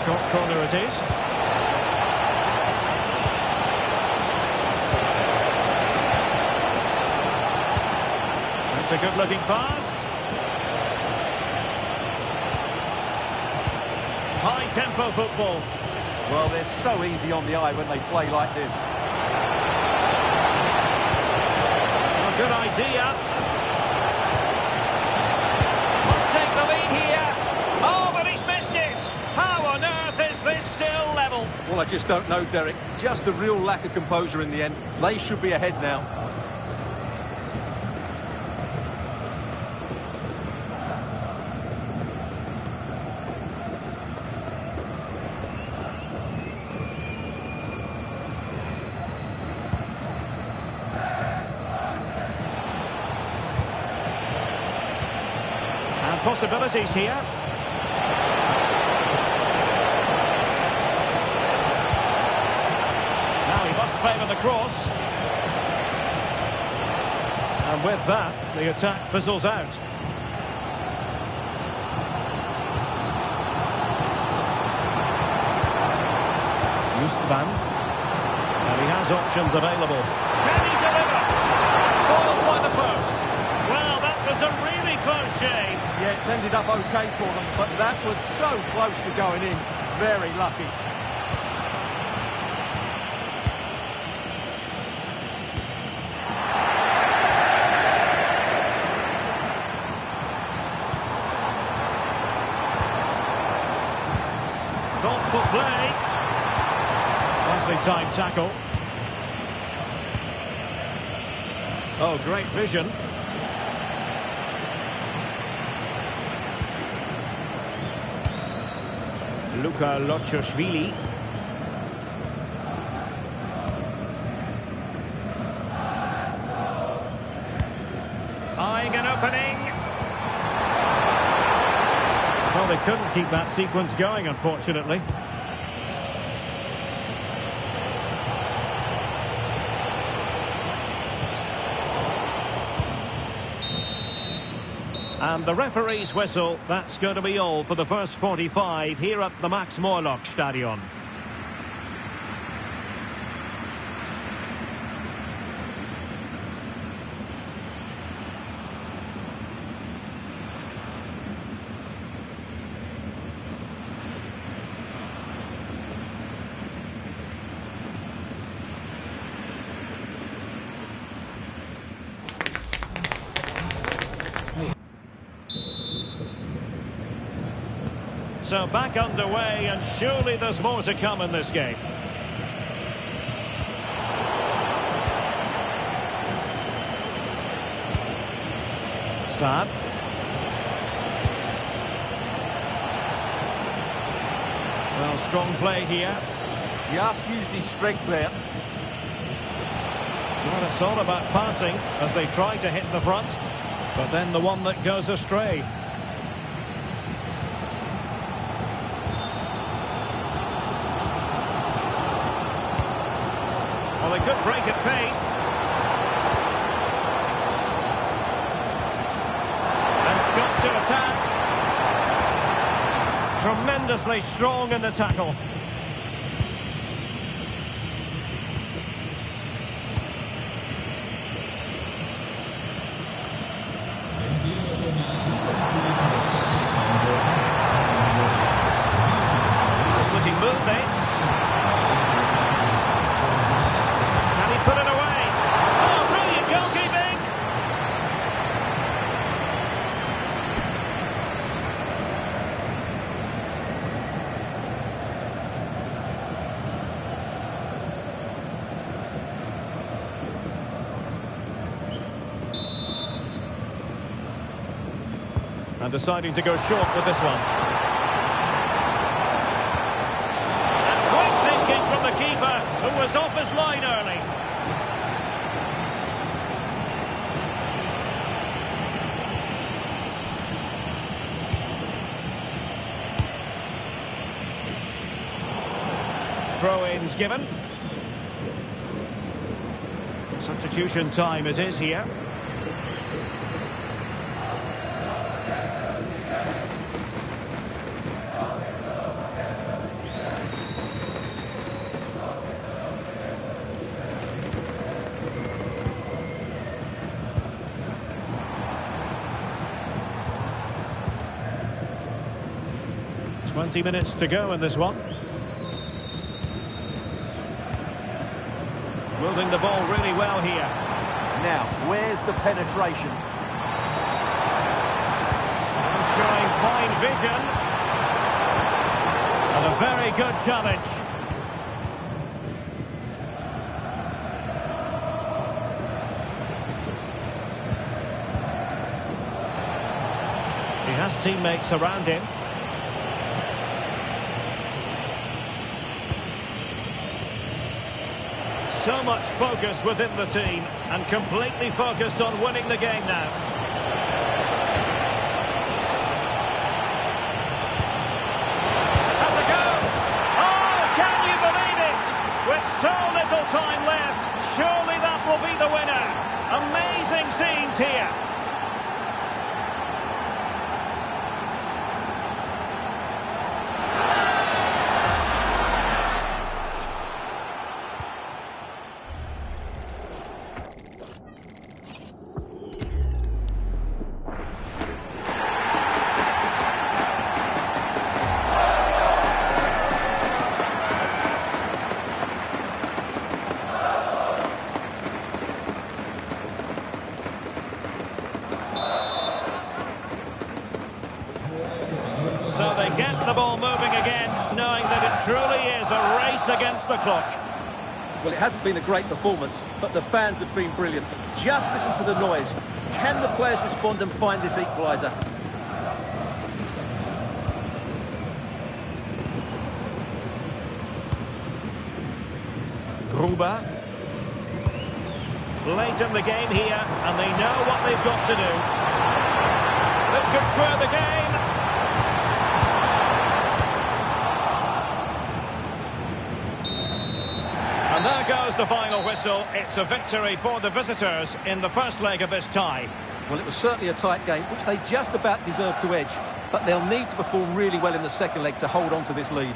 Short corner it is. A good-looking pass. High-tempo football. Well, they're so easy on the eye when they play like this. A good idea. Must take the lead here. Oh, but he's missed it. How on earth is this still level? Well, I just don't know, Derek. Just a real lack of composure in the end. They should be ahead now. Possibilities here. Now he must favour the cross. And with that, the attack fizzles out. span. And he has options available. Can he deliver? Ball by the post. Well, that was a really close shave. Yeah, it's ended up okay for them, but that was so close to going in. Very lucky. Thoughtful play. Nicely timed tackle. Oh, great vision. Luka Lochoshvili. Eyeing an opening. Well, they couldn't keep that sequence going, unfortunately. And the referee's whistle, that's going to be all for the first 45 here at the Max Morlock Stadion. So back underway, and surely there's more to come in this game. Saad. Well, strong play here. Just used his strength there. Well, it's all about passing as they try to hit the front, but then the one that goes astray. Well, they could break at pace. And Scott to attack. Tremendously strong in the tackle. Nice looking move, this. Put it away. Oh, brilliant goalkeeping. And deciding to go short with this one. And quick thinking from the keeper, who was off his line early. Throw-ins given. Substitution time it is here. Twenty minutes to go in this one. Moving the ball really well here. Now, where's the penetration? And showing fine vision. And a very good challenge. He has teammates around him. So much focus within the team, and completely focused on winning the game now. Has a go! Oh, can you believe it? With so little time left, surely that will be the winner. Amazing scenes here. the ball moving again, knowing that it truly is a race against the clock. Well, it hasn't been a great performance, but the fans have been brilliant. Just listen to the noise. Can the players respond and find this equaliser? Gruber. Late in the game here, and they know what they've got to do. This could square the game. And there goes the final whistle. It's a victory for the visitors in the first leg of this tie. Well, it was certainly a tight game, which they just about deserved to edge. But they'll need to perform really well in the second leg to hold on to this lead.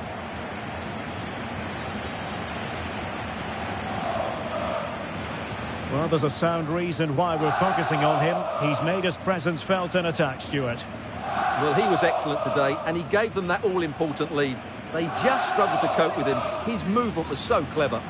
Well, there's a sound reason why we're focusing on him. He's made his presence felt in attack, Stuart. Well, he was excellent today, and he gave them that all-important lead. They just struggled to cope with him. His movement was so clever.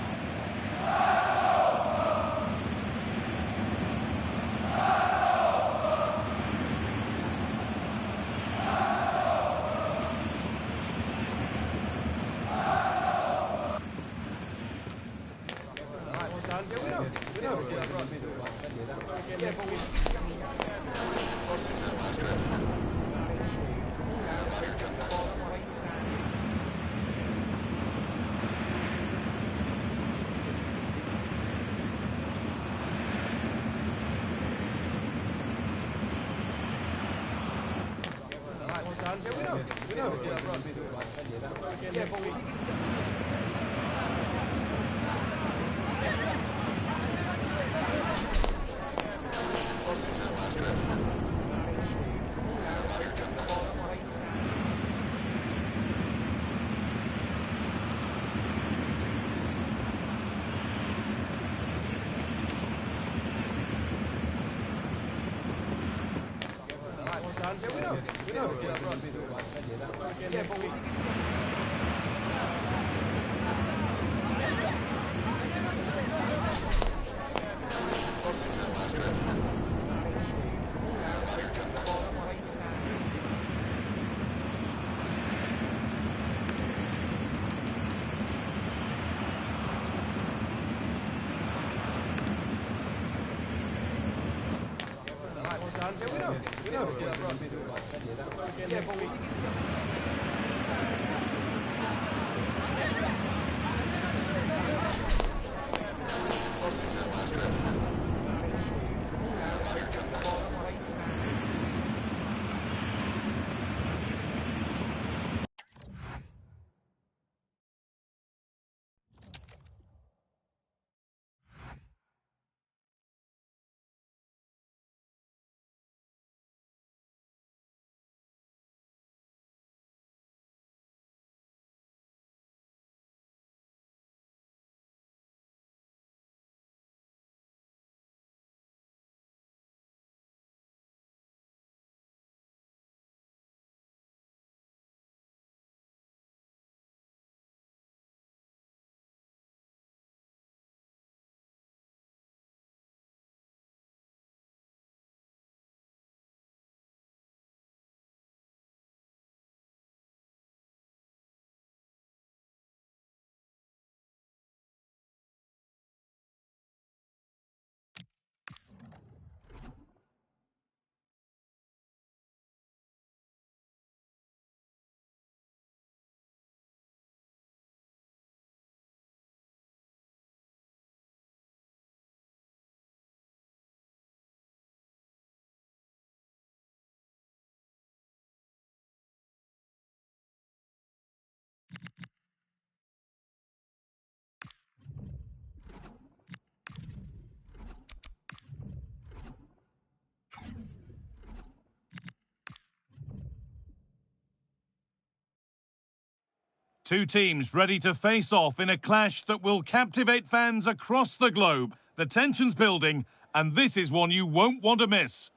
Two teams ready to face off in a clash that will captivate fans across the globe. The tension's building, and this is one you won't want to miss.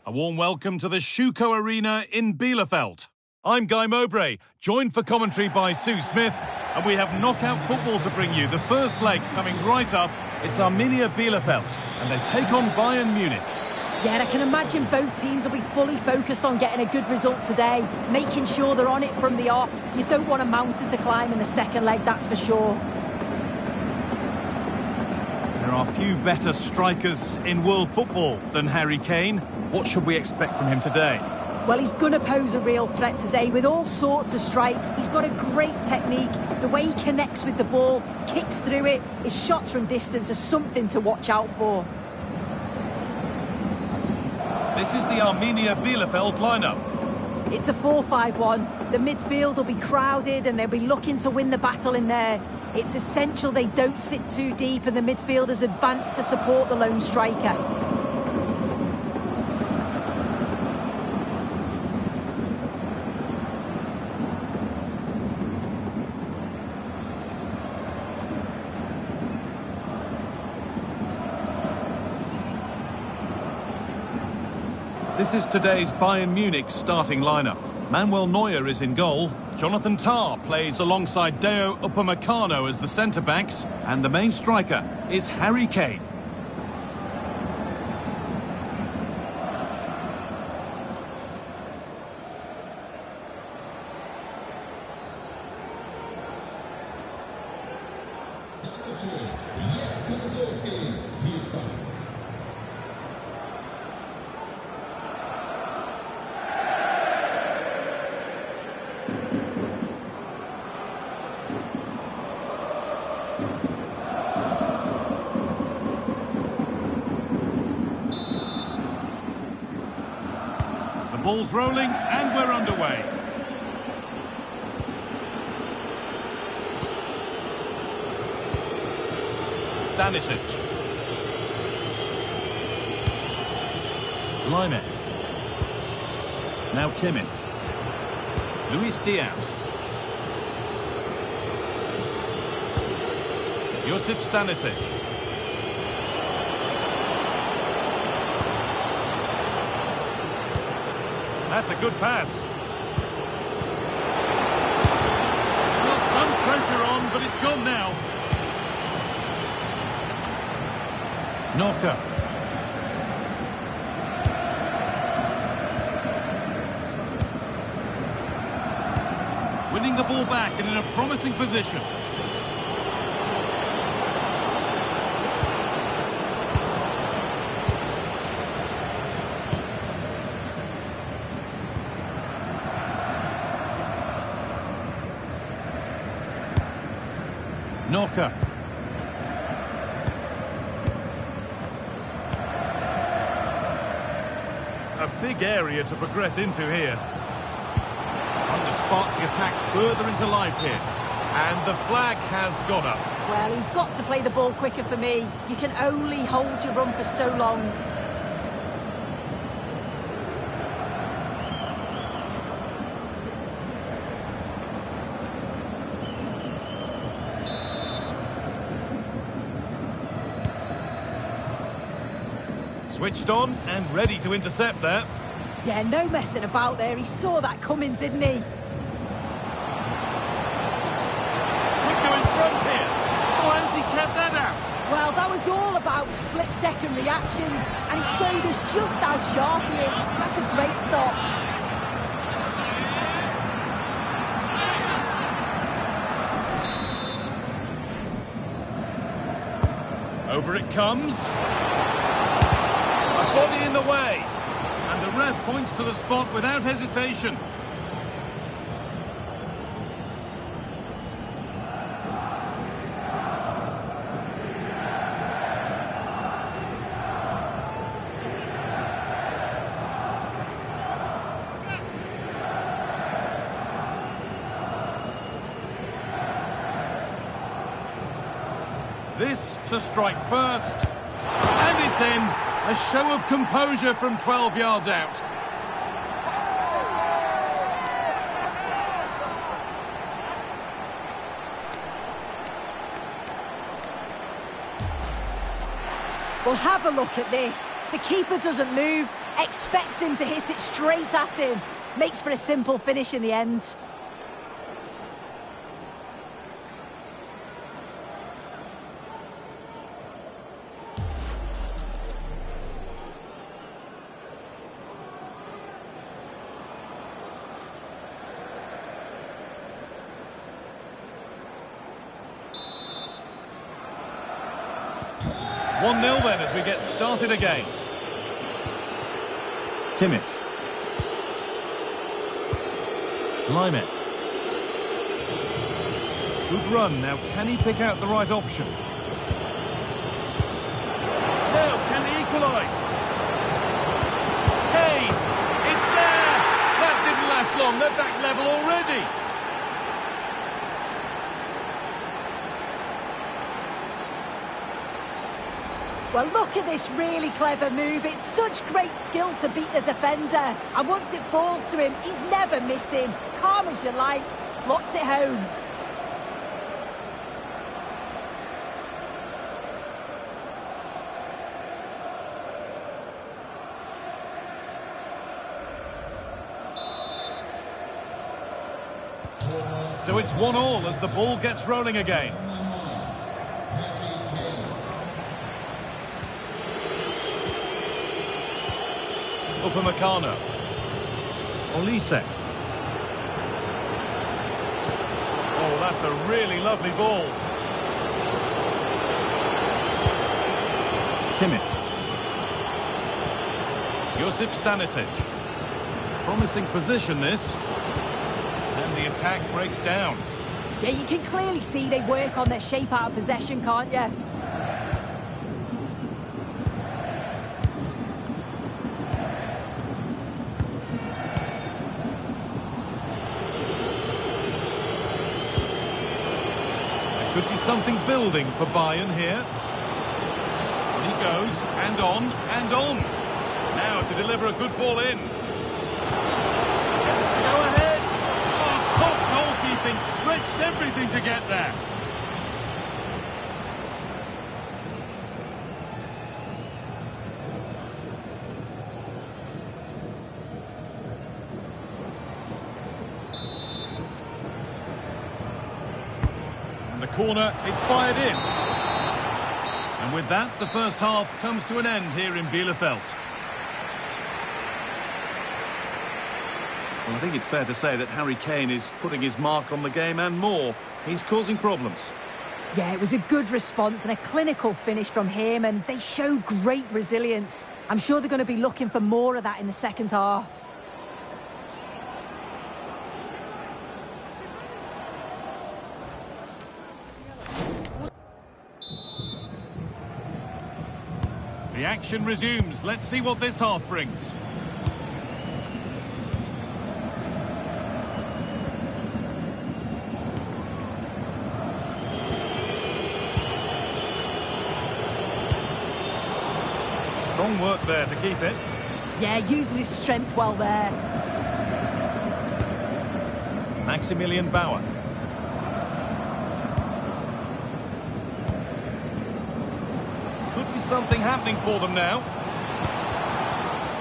A warm welcome to the Schuko Arena in Bielefeld. I'm Guy Mowbray, joined for commentary by Sue Smith. And we have knockout football to bring you. The first leg coming right up. It's Arminia Bielefeld, and they take on Bayern Munich. Yeah, I can imagine both teams will be fully focused on getting a good result today, making sure they're on it from the off. You don't want a mountain to climb in the second leg, that's for sure. There are few better strikers in world football than Harry Kane. What should we expect from him today? Well, he's going to pose a real threat today with all sorts of strikes. He's got a great technique. The way he connects with the ball, kicks through it, his shots from distance are something to watch out for. This is the Arminia Bielefeld lineup. It's a 4-5-1. The midfield will be crowded and they'll be looking to win the battle in there. It's essential they don't sit too deep and the midfielders advance to support the lone striker. This is today's Bayern Munich starting lineup. Manuel Neuer is in goal. Jonathan Tah plays alongside Deo Upamecano as the centre-backs. And the main striker is Harry Kane. Ball's rolling and we're underway. Stanisic. Lyman. Now Kimmich. Luis Diaz. Josip Stanisic. That's a good pass. Well, some pressure on, but it's gone now. Knocker. Winning the ball back and in a promising position. Knocker. A big area to progress into here. Trying to spark the attack further into life here. And the flag has gone up. Well, he's got to play the ball quicker for me. You can only hold your run for so long. Switched on and ready to intercept there. Yeah, no messing about there. He saw that coming, didn't he? Could go in front here. Oh, how's he kept that out? Well, that was all about split-second reactions, and he showed us just how sharp he is. That's a great stop. Over it comes. Body in the way, and the ref points to the spot without hesitation. This to strike first, and it's in. A show of composure from 12 yards out. Well, have a look at this. The keeper doesn't move, expects him to hit it straight at him. Makes for a simple finish in the end. 1-0 then as we get started again. Kimmich. Lyman. Good run. Now, can he pick out the right option? Now, can he equalise? Hey, it's there! That didn't last long. They're back level already. Well, look at this really clever move. It's such great skill to beat the defender. And once it falls to him, he's never missing. Calm as you like, slots it home. So it's 1-1 as the ball gets rolling again. Upamecano. Olise. Oh, that's a really lovely ball. Kimmich. Josip Stanisic. Promising position this. And the attack breaks down. Yeah, you can clearly see they work on their shape out of possession, can't you? Could be something building for Bayern here. He goes, and on, and on. Now to deliver a good ball in. Chance to go ahead. Oh, top goalkeeping, stretched everything to get there. The corner is fired in. And with that, the first half comes to an end here in Bielefeld. Well, I think it's fair to say that Harry Kane is putting his mark on the game and more. He's causing problems. Yeah, it was a good response and a clinical finish from him, and they showed great resilience. I'm sure they're going to be looking for more of that in the second half. The action resumes. Let's see what this half brings. Strong work there to keep it. Yeah, uses his strength well there. Maximilian Bauer. Could be something happening for them now.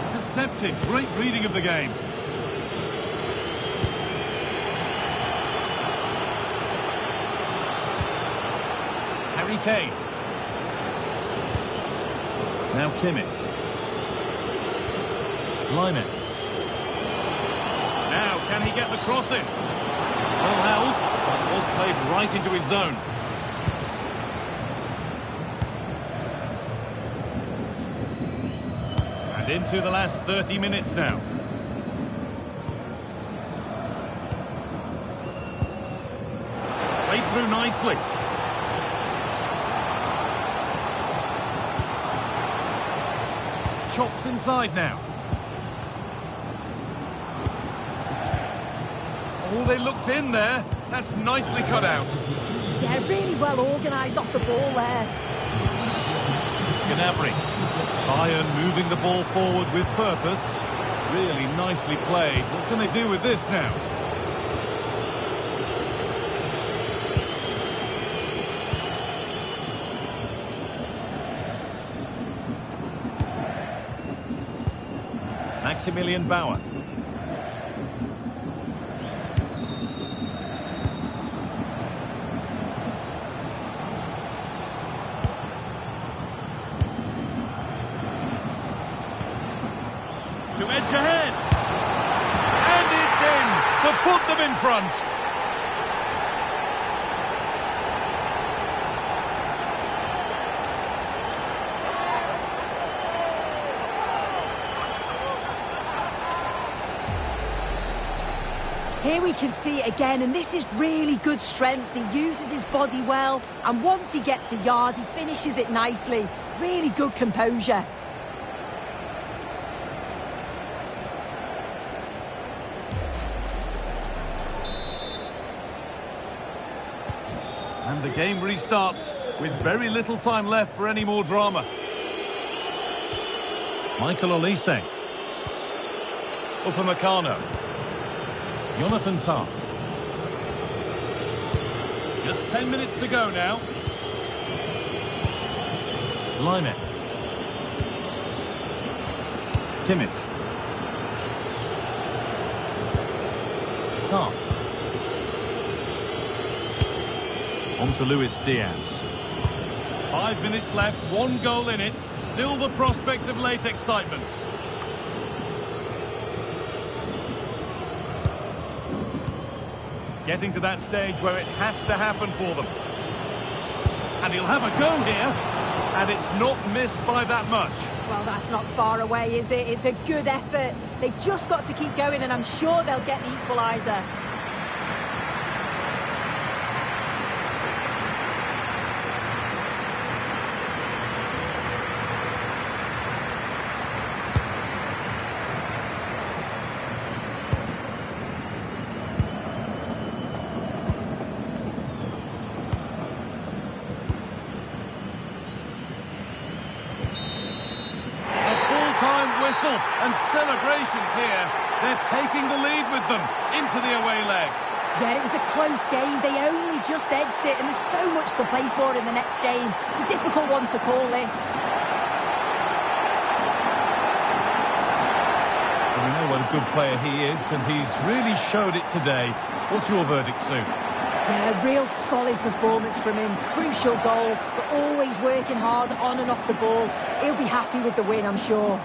Intercepted. Great reading of the game. Harry Kane. Now Kimmich. Lyman. Now, can he get the cross in? Well held, but it was played right into his zone. And into the last 30 minutes now. Played through nicely. Chops inside now. Oh, they looked in there. That's nicely cut out. Yeah, really well organised off the ball there. Gnabry. Bayern moving the ball forward with purpose. Really nicely played. What can they do with this now? Maximilian Bauer. To edge ahead. And it's in to put them in front. Here we can see it again, and this is really good strength. He uses his body well, and once he gets a yard, he finishes it nicely. Really good composure. And the game restarts with very little time left for any more drama. Michael Olise. Upamecano. Jonathan Tah. Just 10 minutes to go now. Line. Kimmich. Tah. On to Luis Diaz. 5 minutes left, 1 goal in it. Still the prospect of late excitement. Getting to that stage where it has to happen for them. And he'll have a go here. And it's not missed by that much. Well, that's not far away, is it? It's a good effort. They just got to keep going, and I'm sure they'll get the equaliser. Whistle and celebrations here. They're taking the lead with them into the away leg. Yeah, it was a close game. They only just edged it, and there's so much to play for in the next game. It's a difficult one to call this. We know what a good player he is, and he's really showed it today. What's your verdict, Sue? Yeah, a real solid performance from him. Crucial goal, but always working hard on and off the ball. He'll be happy with the win, I'm sure.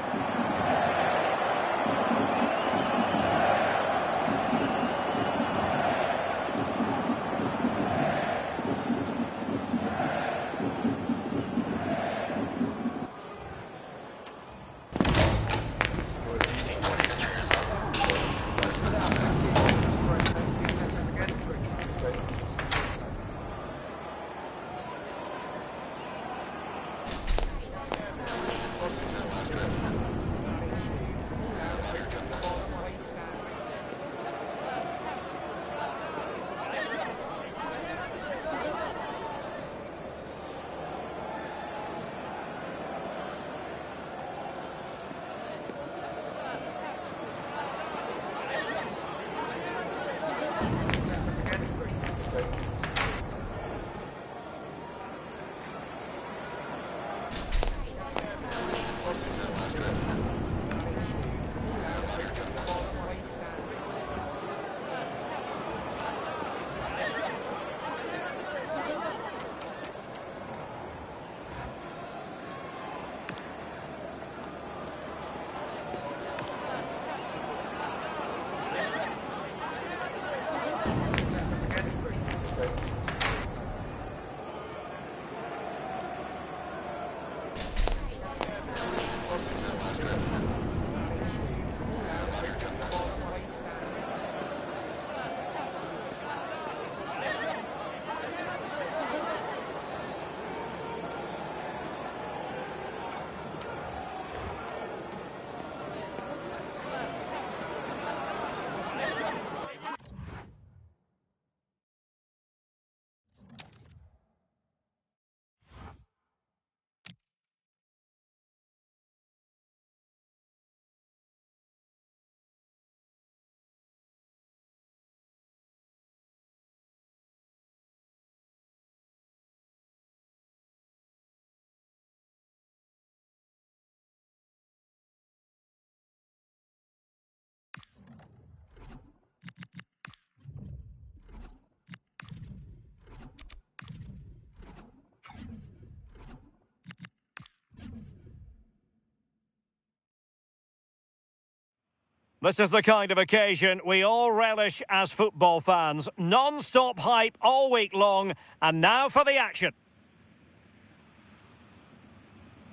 This is the kind of occasion we all relish as football fans. Non-stop hype all week long, and now for the action.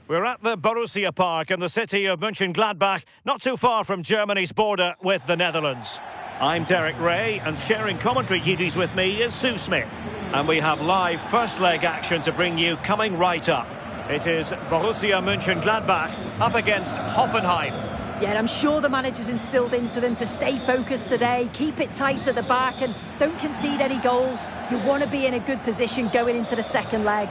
We're at the Borussia Park in the city of Mönchengladbach, not too far from Germany's border with the Netherlands. I'm Derek Ray, and sharing commentary duties with me is Sue Smith. And we have live first leg action to bring you coming right up. It is Borussia Mönchengladbach up against Hoffenheim. Yeah, I'm sure the manager's instilled into them to stay focused today, keep it tight at the back and don't concede any goals. You want to be in a good position going into the second leg.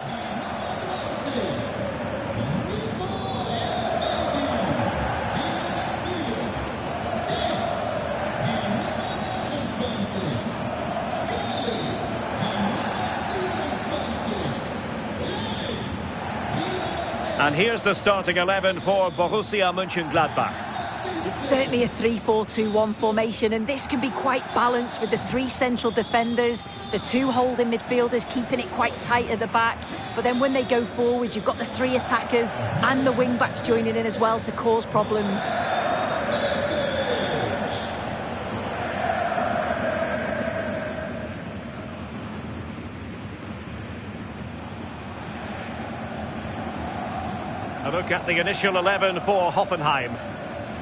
And here's the starting 11 for Borussia Mönchengladbach. It's certainly a 3-4-2-1 formation, and this can be quite balanced with the three central defenders, the two holding midfielders keeping it quite tight at the back. But then when they go forward, you've got the three attackers and the wing-backs joining in as well to cause problems. A look at the initial 11 for Hoffenheim.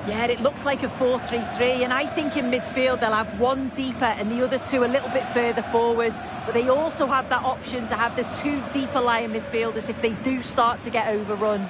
Yeah, it looks like a 4-3-3, and I think in midfield they'll have one deeper and the other two a little bit further forward. But they also have that option to have the two deeper lying midfielders if they do start to get overrun.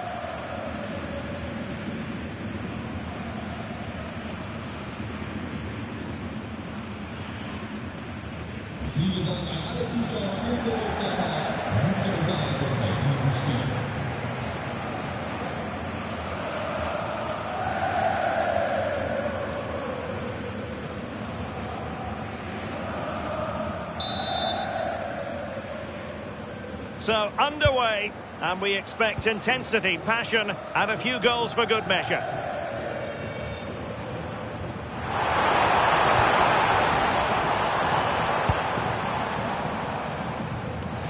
So, underway, and we expect intensity, passion, and a few goals for good measure.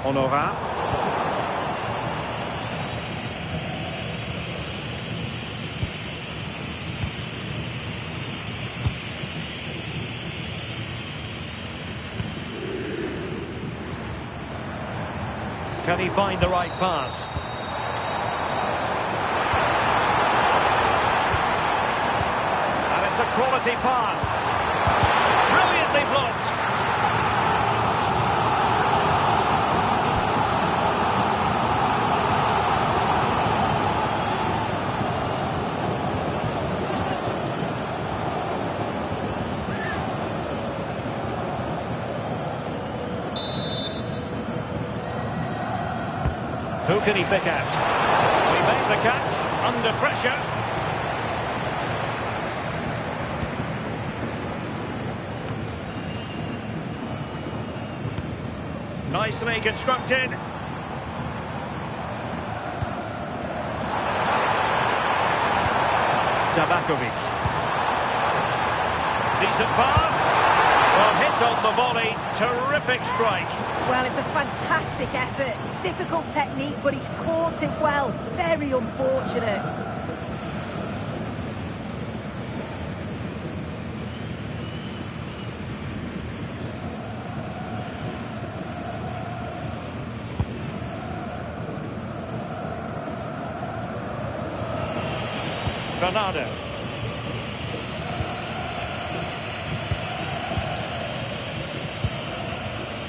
Honorat. Can he find the right pass? And it's a quality pass. Brilliantly blocked. Who can he pick out? He made the catch under pressure. Nicely constructed. Tabakovic. Decent pass. Well, hit on the volley. Terrific strike. Well, it's a fantastic effort. Difficult technique, but he's caught it well. Very unfortunate. Bernardo.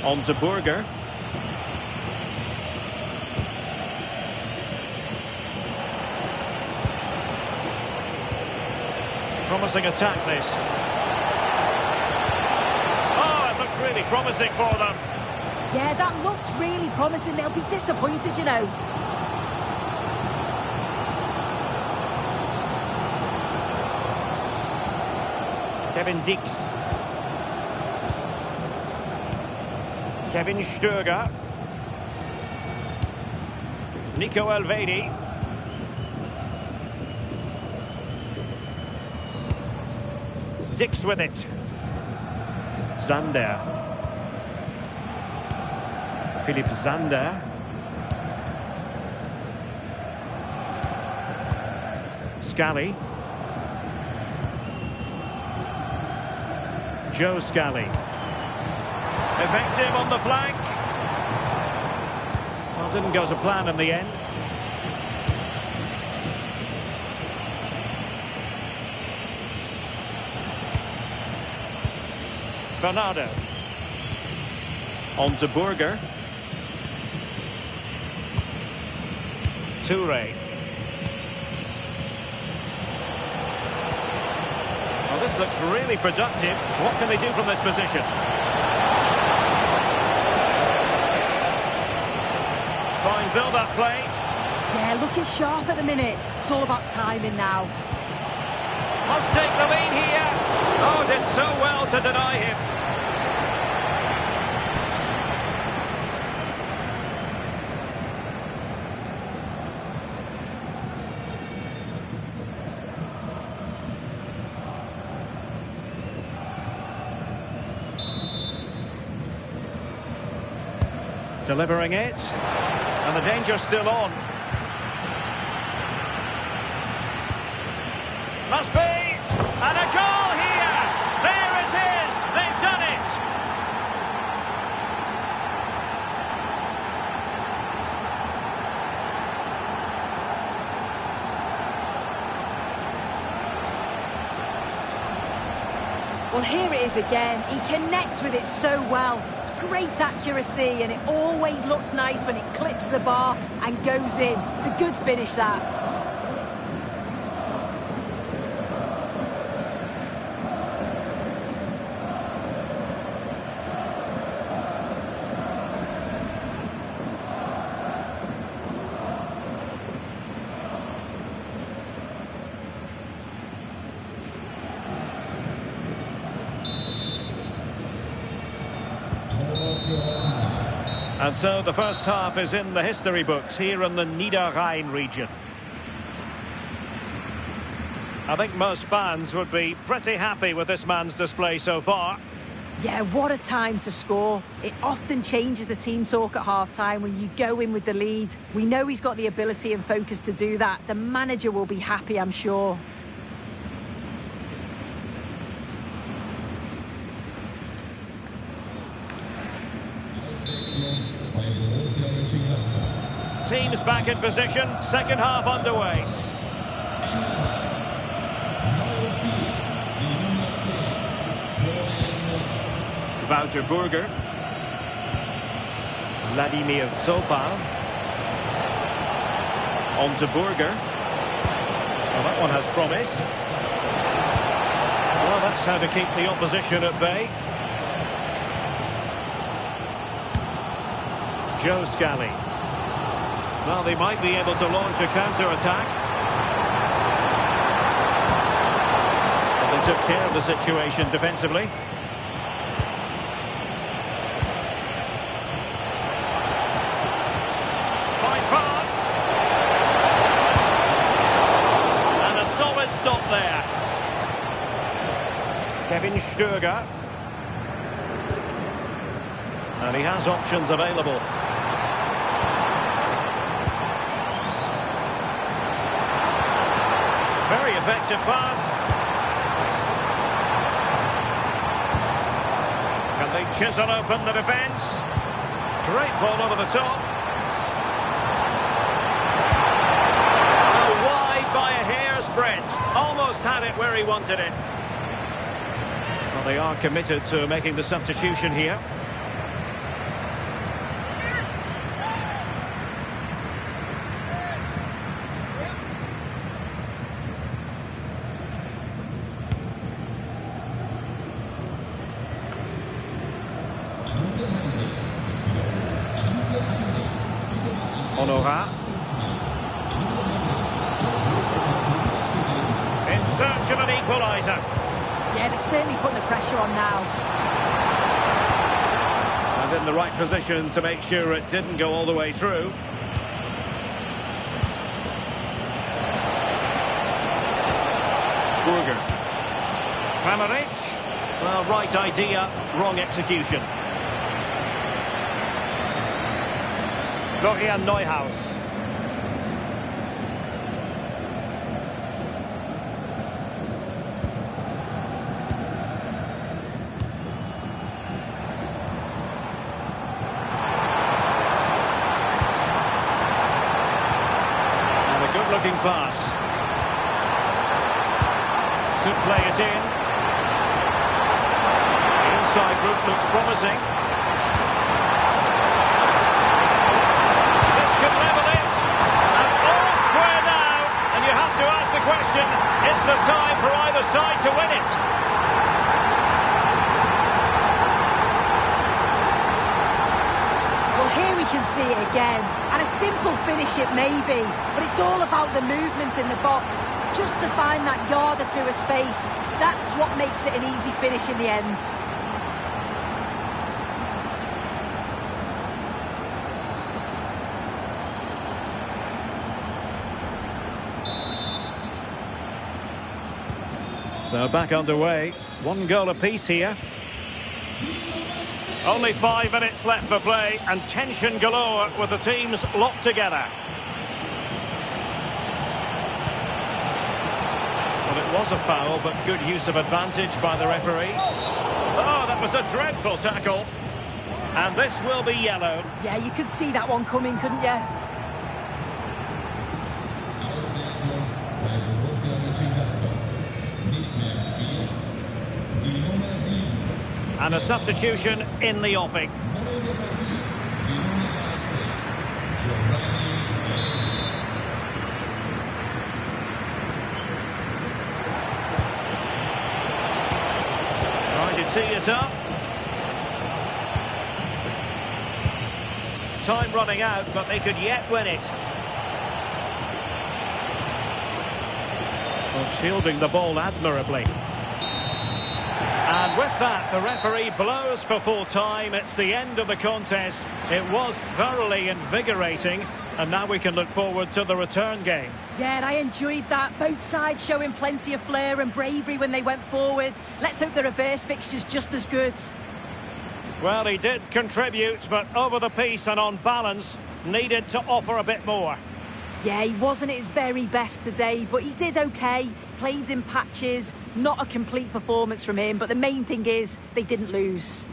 On to Burger. Promising attack, this. Oh, it looked really promising for them. Yeah, that looks really promising. They'll be disappointed, you know. Kevin Dix. Kevin Stöger. Nico Elvedi. Dix with it. Zander. Philipp Zander. Scally. Joe Scally. Effective on the flank. Well, didn't go to plan in the end. Bernardo. On to Burger. Toure. Well, this looks really productive. What can they do from this position? Fine build-up play. Yeah, looking sharp at the minute. It's all about timing now. Must take the lead here. Oh, did so well to deny him. Delivering it. And the danger's still on. Must be! And a goal here! There it is! They've done it! Well, here it is again. He connects with it so well. It's great accuracy, and it always looks nice when it clips the bar and goes in. It's a good finish, that. And so the first half is in the history books here in the Niederrhein region. I think most fans would be pretty happy with this man's display so far. Yeah, what a time to score. It often changes the team talk at half-time when you go in with the lead. We know he's got the ability and focus to do that. The manager will be happy, I'm sure. Teams back in position, second half underway. Wouter Burger. Vladimir Sofa. On to Burger. Well, that one has promise. Well, that's how to keep the opposition at bay. Joe Scally. Well, they might be able to launch a counter-attack. But they took care of the situation defensively. Fine pass. And a solid stop there. Kevin Stöger. And he has options available. Very effective pass. Can they chisel open the defence? Great ball over the top. Oh, wide by a hair's breadth. Almost had it where he wanted it. Well, they are committed to making the substitution here. Honora. In search of an equaliser. Yeah, they're certainly putting the pressure on now. And in the right position to make sure it didn't go all the way through. Burger. Kramaric. Well, right idea, wrong execution. Florian Neuhaus. And a good-looking pass. Could play it in. Inside looks promising. This could level it. And all square now. And you have to ask the question, is there time for either side to win it? Well, here we can see it again. And a simple finish it may be, but it's all about the movement in the box. Just to find that yard or two of space, that's what makes it an easy finish in the end. So back underway. 1 goal apiece here. Only 5 minutes left for play and tension galore with the teams locked together. Well, it was a foul, but good use of advantage by the referee. Oh, that was a dreadful tackle. And this will be yellow. Yeah, you could see that one coming, couldn't you? And a substitution in the offing. Trying to tee it up. Time running out, but they could yet win it. Well, shielding the ball admirably. And with that, the referee blows for full time. It's the end of the contest. It was thoroughly invigorating. And now we can look forward to the return game. Yeah, and I enjoyed that. Both sides showing plenty of flair and bravery when they went forward. Let's hope the reverse fixture's just as good. Well, he did contribute, but over the piece and on balance, needed to offer a bit more. Yeah, he wasn't at his very best today, but he did okay. Played in patches, not a complete performance from him, but the main thing is they didn't lose.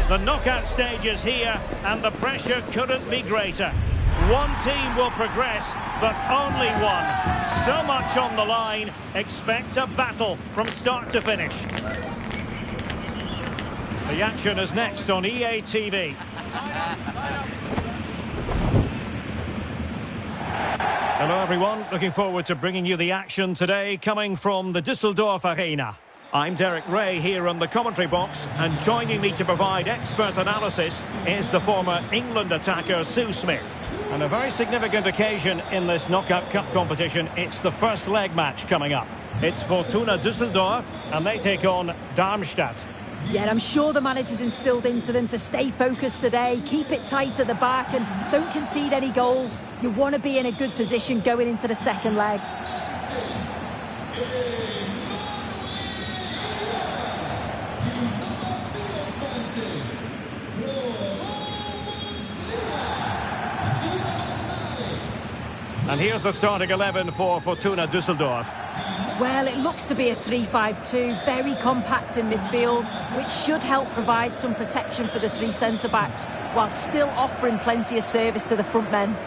The knockout stage is here, and the pressure couldn't be greater. One team will progress, but only one. So much on the line. Expect a battle from start to finish. The action is next on EA TV. Hello everyone, looking forward to bringing you the action today, coming from the Düsseldorf Arena. I'm Derek Ray here on the commentary box, and joining me to provide expert analysis is the former England attacker Sue Smith. And a very significant occasion in this knockout cup competition. It's the first leg match coming up. It's Fortuna Düsseldorf and they take on Darmstadt. Yeah, I'm sure the manager's instilled into them to stay focused today, keep it tight at the back and don't concede any goals. You want to be in a good position going into the second leg. And here's the starting 11 for Fortuna Düsseldorf. Well, it looks to be a 3-5-2, very compact in midfield, which should help provide some protection for the three centre-backs, while still offering plenty of service to the front men.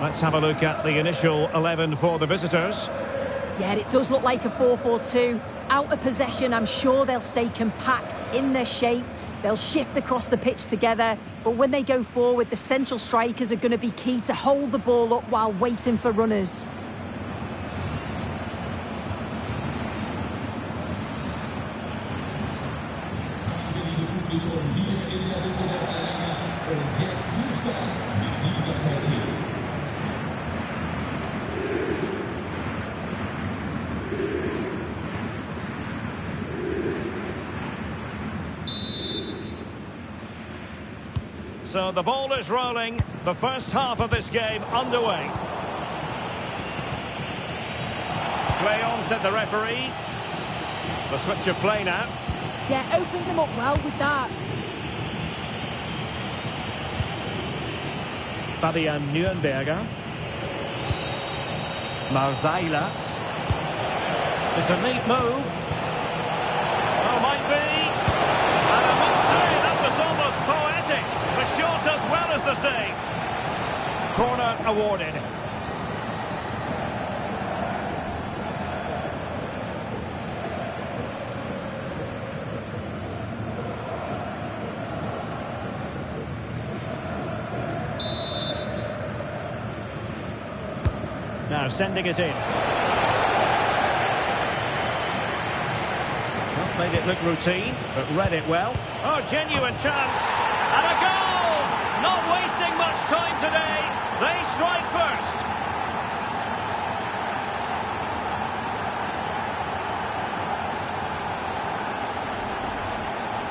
Let's have a look at the initial 11 for the visitors. Yeah, it does look like a 4-4-2. Out of possession, I'm sure they'll stay compact in their shape. They'll shift across the pitch together. But when they go forward, the central strikers are going to be key to hold the ball up while waiting for runners. So the ball is rolling, the first half of this game underway. Play on, said the referee. The switch of play now. Yeah, opened him up well with that. Fabian Nürnberger. Marzaila. It's a neat move. Oh, might be. And I must say, that was almost poetic. The shot as well as the save. Corner awarded. Now sending it in. Not made it look routine, but read it well. Oh, genuine chance. And a goal! Not wasting much time today. They strike first.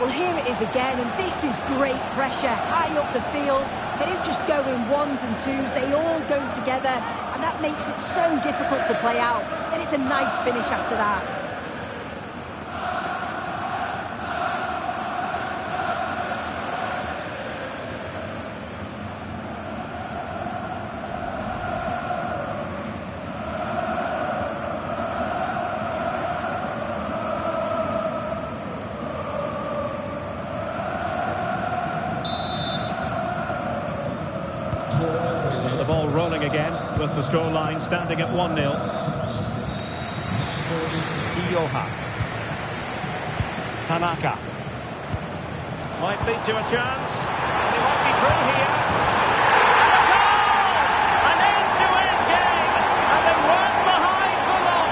Well, here it is again, and this is great pressure high up the field. They don't just go in ones and twos, they all go together, and that makes it so difficult to play out. And it's a nice finish after that. The ball rolling again with the scoreline standing at 1-0. Ioha. Tanaka. Might lead to a chance. He might be through here. And a goal! An end-to-end game. And they weren't behind for long.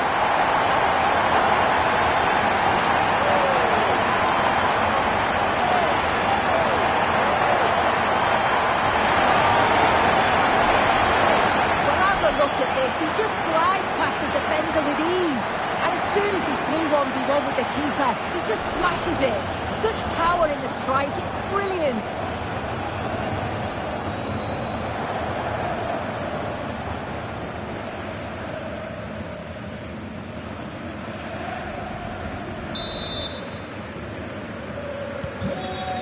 Look at this, he just glides past the defender with ease. And as soon as he's through 1v1 with the keeper, he just smashes it. Such power in the strike, it's brilliant.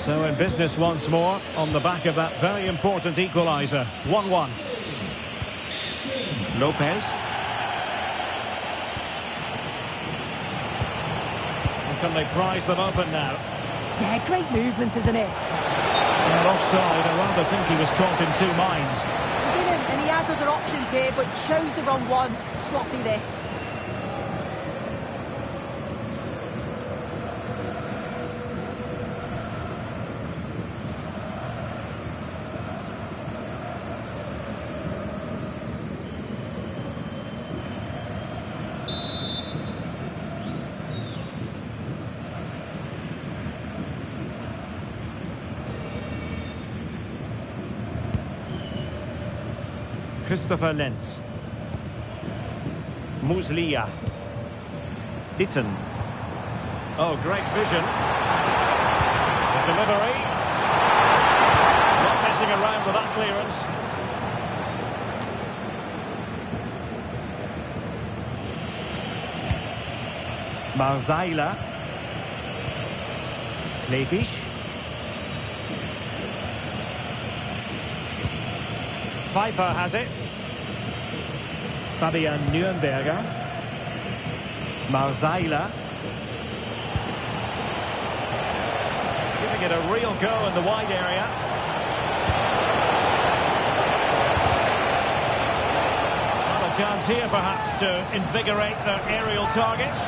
So in business once more on the back of that very important equaliser. 1-1. Lopez. Or can they prize them open now? Yeah, great movement, isn't it? Well, offside. I rather think he was caught in two minds. He didn't, and he had other options here, but chose the wrong one. Sloppy this. Christopher Lenz. Muslia. Itten. Oh, great vision. The delivery. Not messing around with that clearance. Marzaila. Klefisch. Pfeiffer has it. Fabian Nürnberger. Marzaila. Giving it a real go in the wide area. Well, a chance here perhaps to invigorate their aerial targets.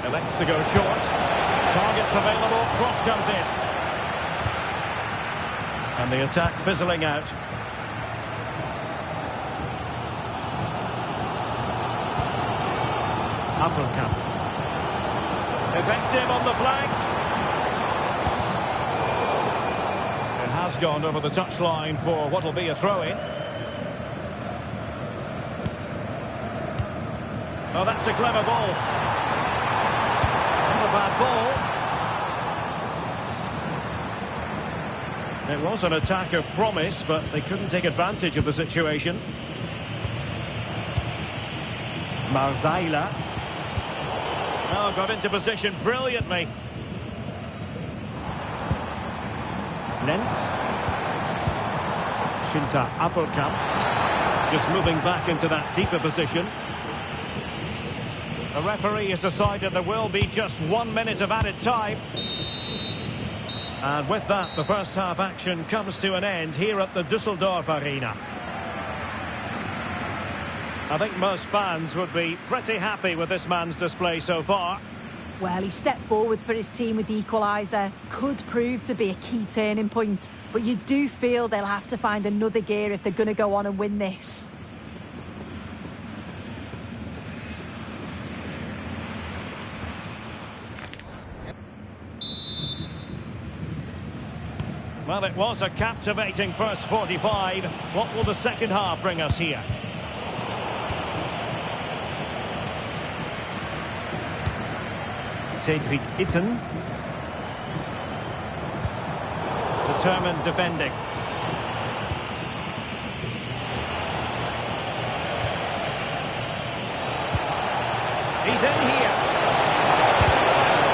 Elects to go short. Targets available. Cross comes in. And the attack fizzling out. Appelkamp. Effective on the flank. It has gone over the touchline for what will be a throw-in. Oh, that's a clever ball. Bad ball. It was an attack of promise, but they couldn't take advantage of the situation. Marzaila. Oh, got into position brilliantly. Lenz. Shinta Appelkamp. Just moving back into that deeper position. The referee has decided there will be just 1 minute of added time. And with that, the first half action comes to an end here at the Düsseldorf Arena. I think most fans would be pretty happy with this man's display so far. Well, he stepped forward for his team with the equaliser. Could prove to be a key turning point. But you do feel they'll have to find another gear if they're going to go on and win this. Well, it was a captivating first 45. What will the second half bring us here? Cedric Itten. Determined defending. He's in here.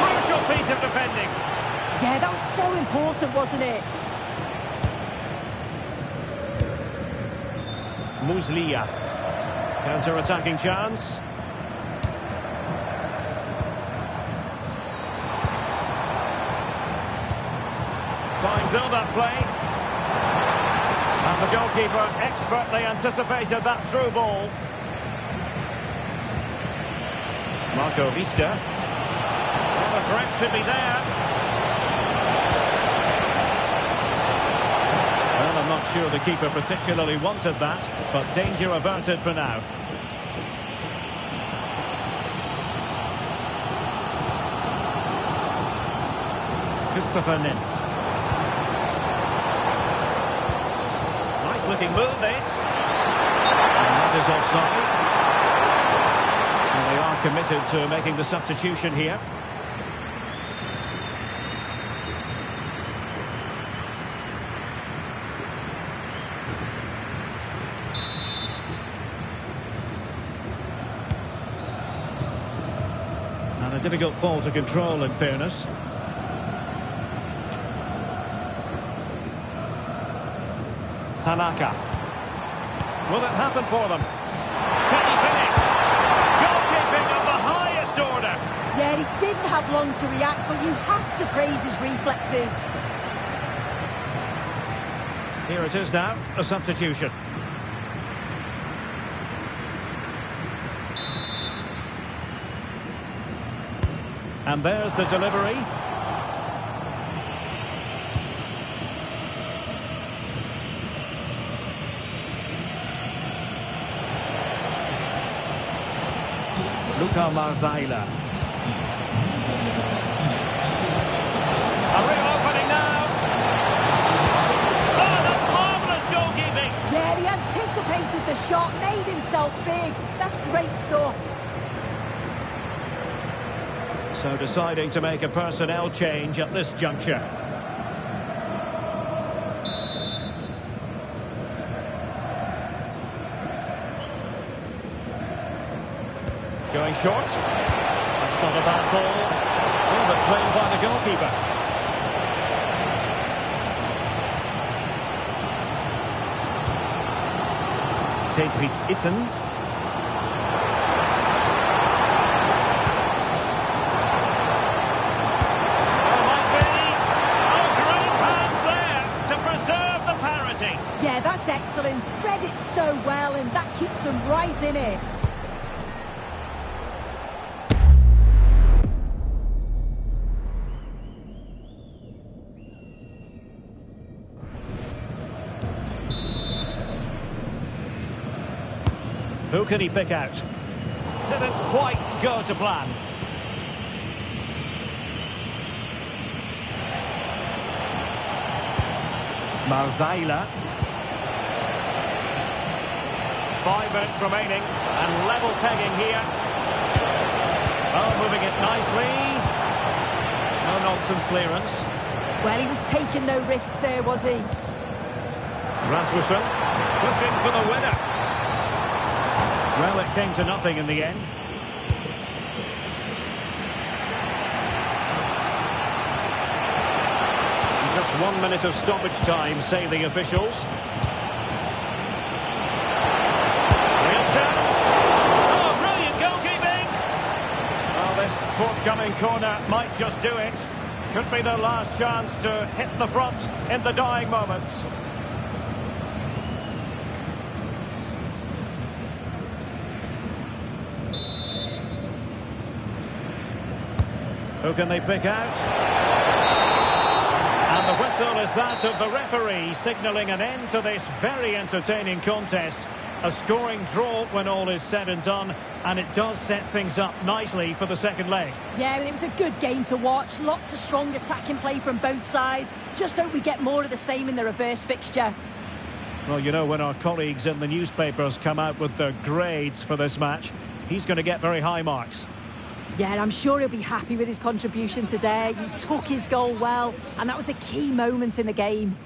Crucial piece of defending. Yeah, that was so important, wasn't it? Muslia. Counter-attacking chance. Fine build-up play. And the goalkeeper expertly anticipated that through ball. Marco Richter. Well, the threat could be there. Well, I'm not sure the keeper particularly wanted that, but danger averted for now. Christopher Lenz. Nice looking move, this. And that is offside. And they are committed to making the substitution here. And a difficult ball to control, in fairness. Tanaka. Will it happen for them? Can he finish? Goalkeeping of the highest order. Yeah, he didn't have long to react, but you have to praise his reflexes. Here it is now, a substitution. And there's the delivery. Luka Marzaila. A real opening now. Oh, that's marvellous goalkeeping. Yeah, he anticipated the shot, made himself big. That's great stuff. So deciding to make a personnel change at this juncture. Going short. That's not a bad ball. Oh, but played by the goalkeeper. Cedric Itten. Yeah, that's excellent. Read it so well, and that keeps him right in it. Who can he pick out? Didn't quite go to plan. Marzaila. 5 minutes remaining, and level pegging here. Oh, moving it nicely. No nonsense clearance. Well, he was taking no risks there, was he? Rasmussen pushing for the winner. Well, it came to nothing in the end. Just 1 minute of stoppage time, say the officials. Real chance. Oh, brilliant goalkeeping. Well, this forthcoming corner might just do it. Could be their last chance to hit the front in the dying moments. Who can they pick out? And the whistle is that of the referee, signalling an end to this very entertaining contest. A scoring draw when all is said and done, and it does set things up nicely for the second leg. Yeah, it was a good game to watch. Lots of strong attacking play from both sides. Just hope we get more of the same in the reverse fixture. Well, you know, when our colleagues in the newspapers come out with their grades for this match, he's going to get very high marks. Yeah, I'm sure he'll be happy with his contribution today. He took his goal well, and that was a key moment in the game.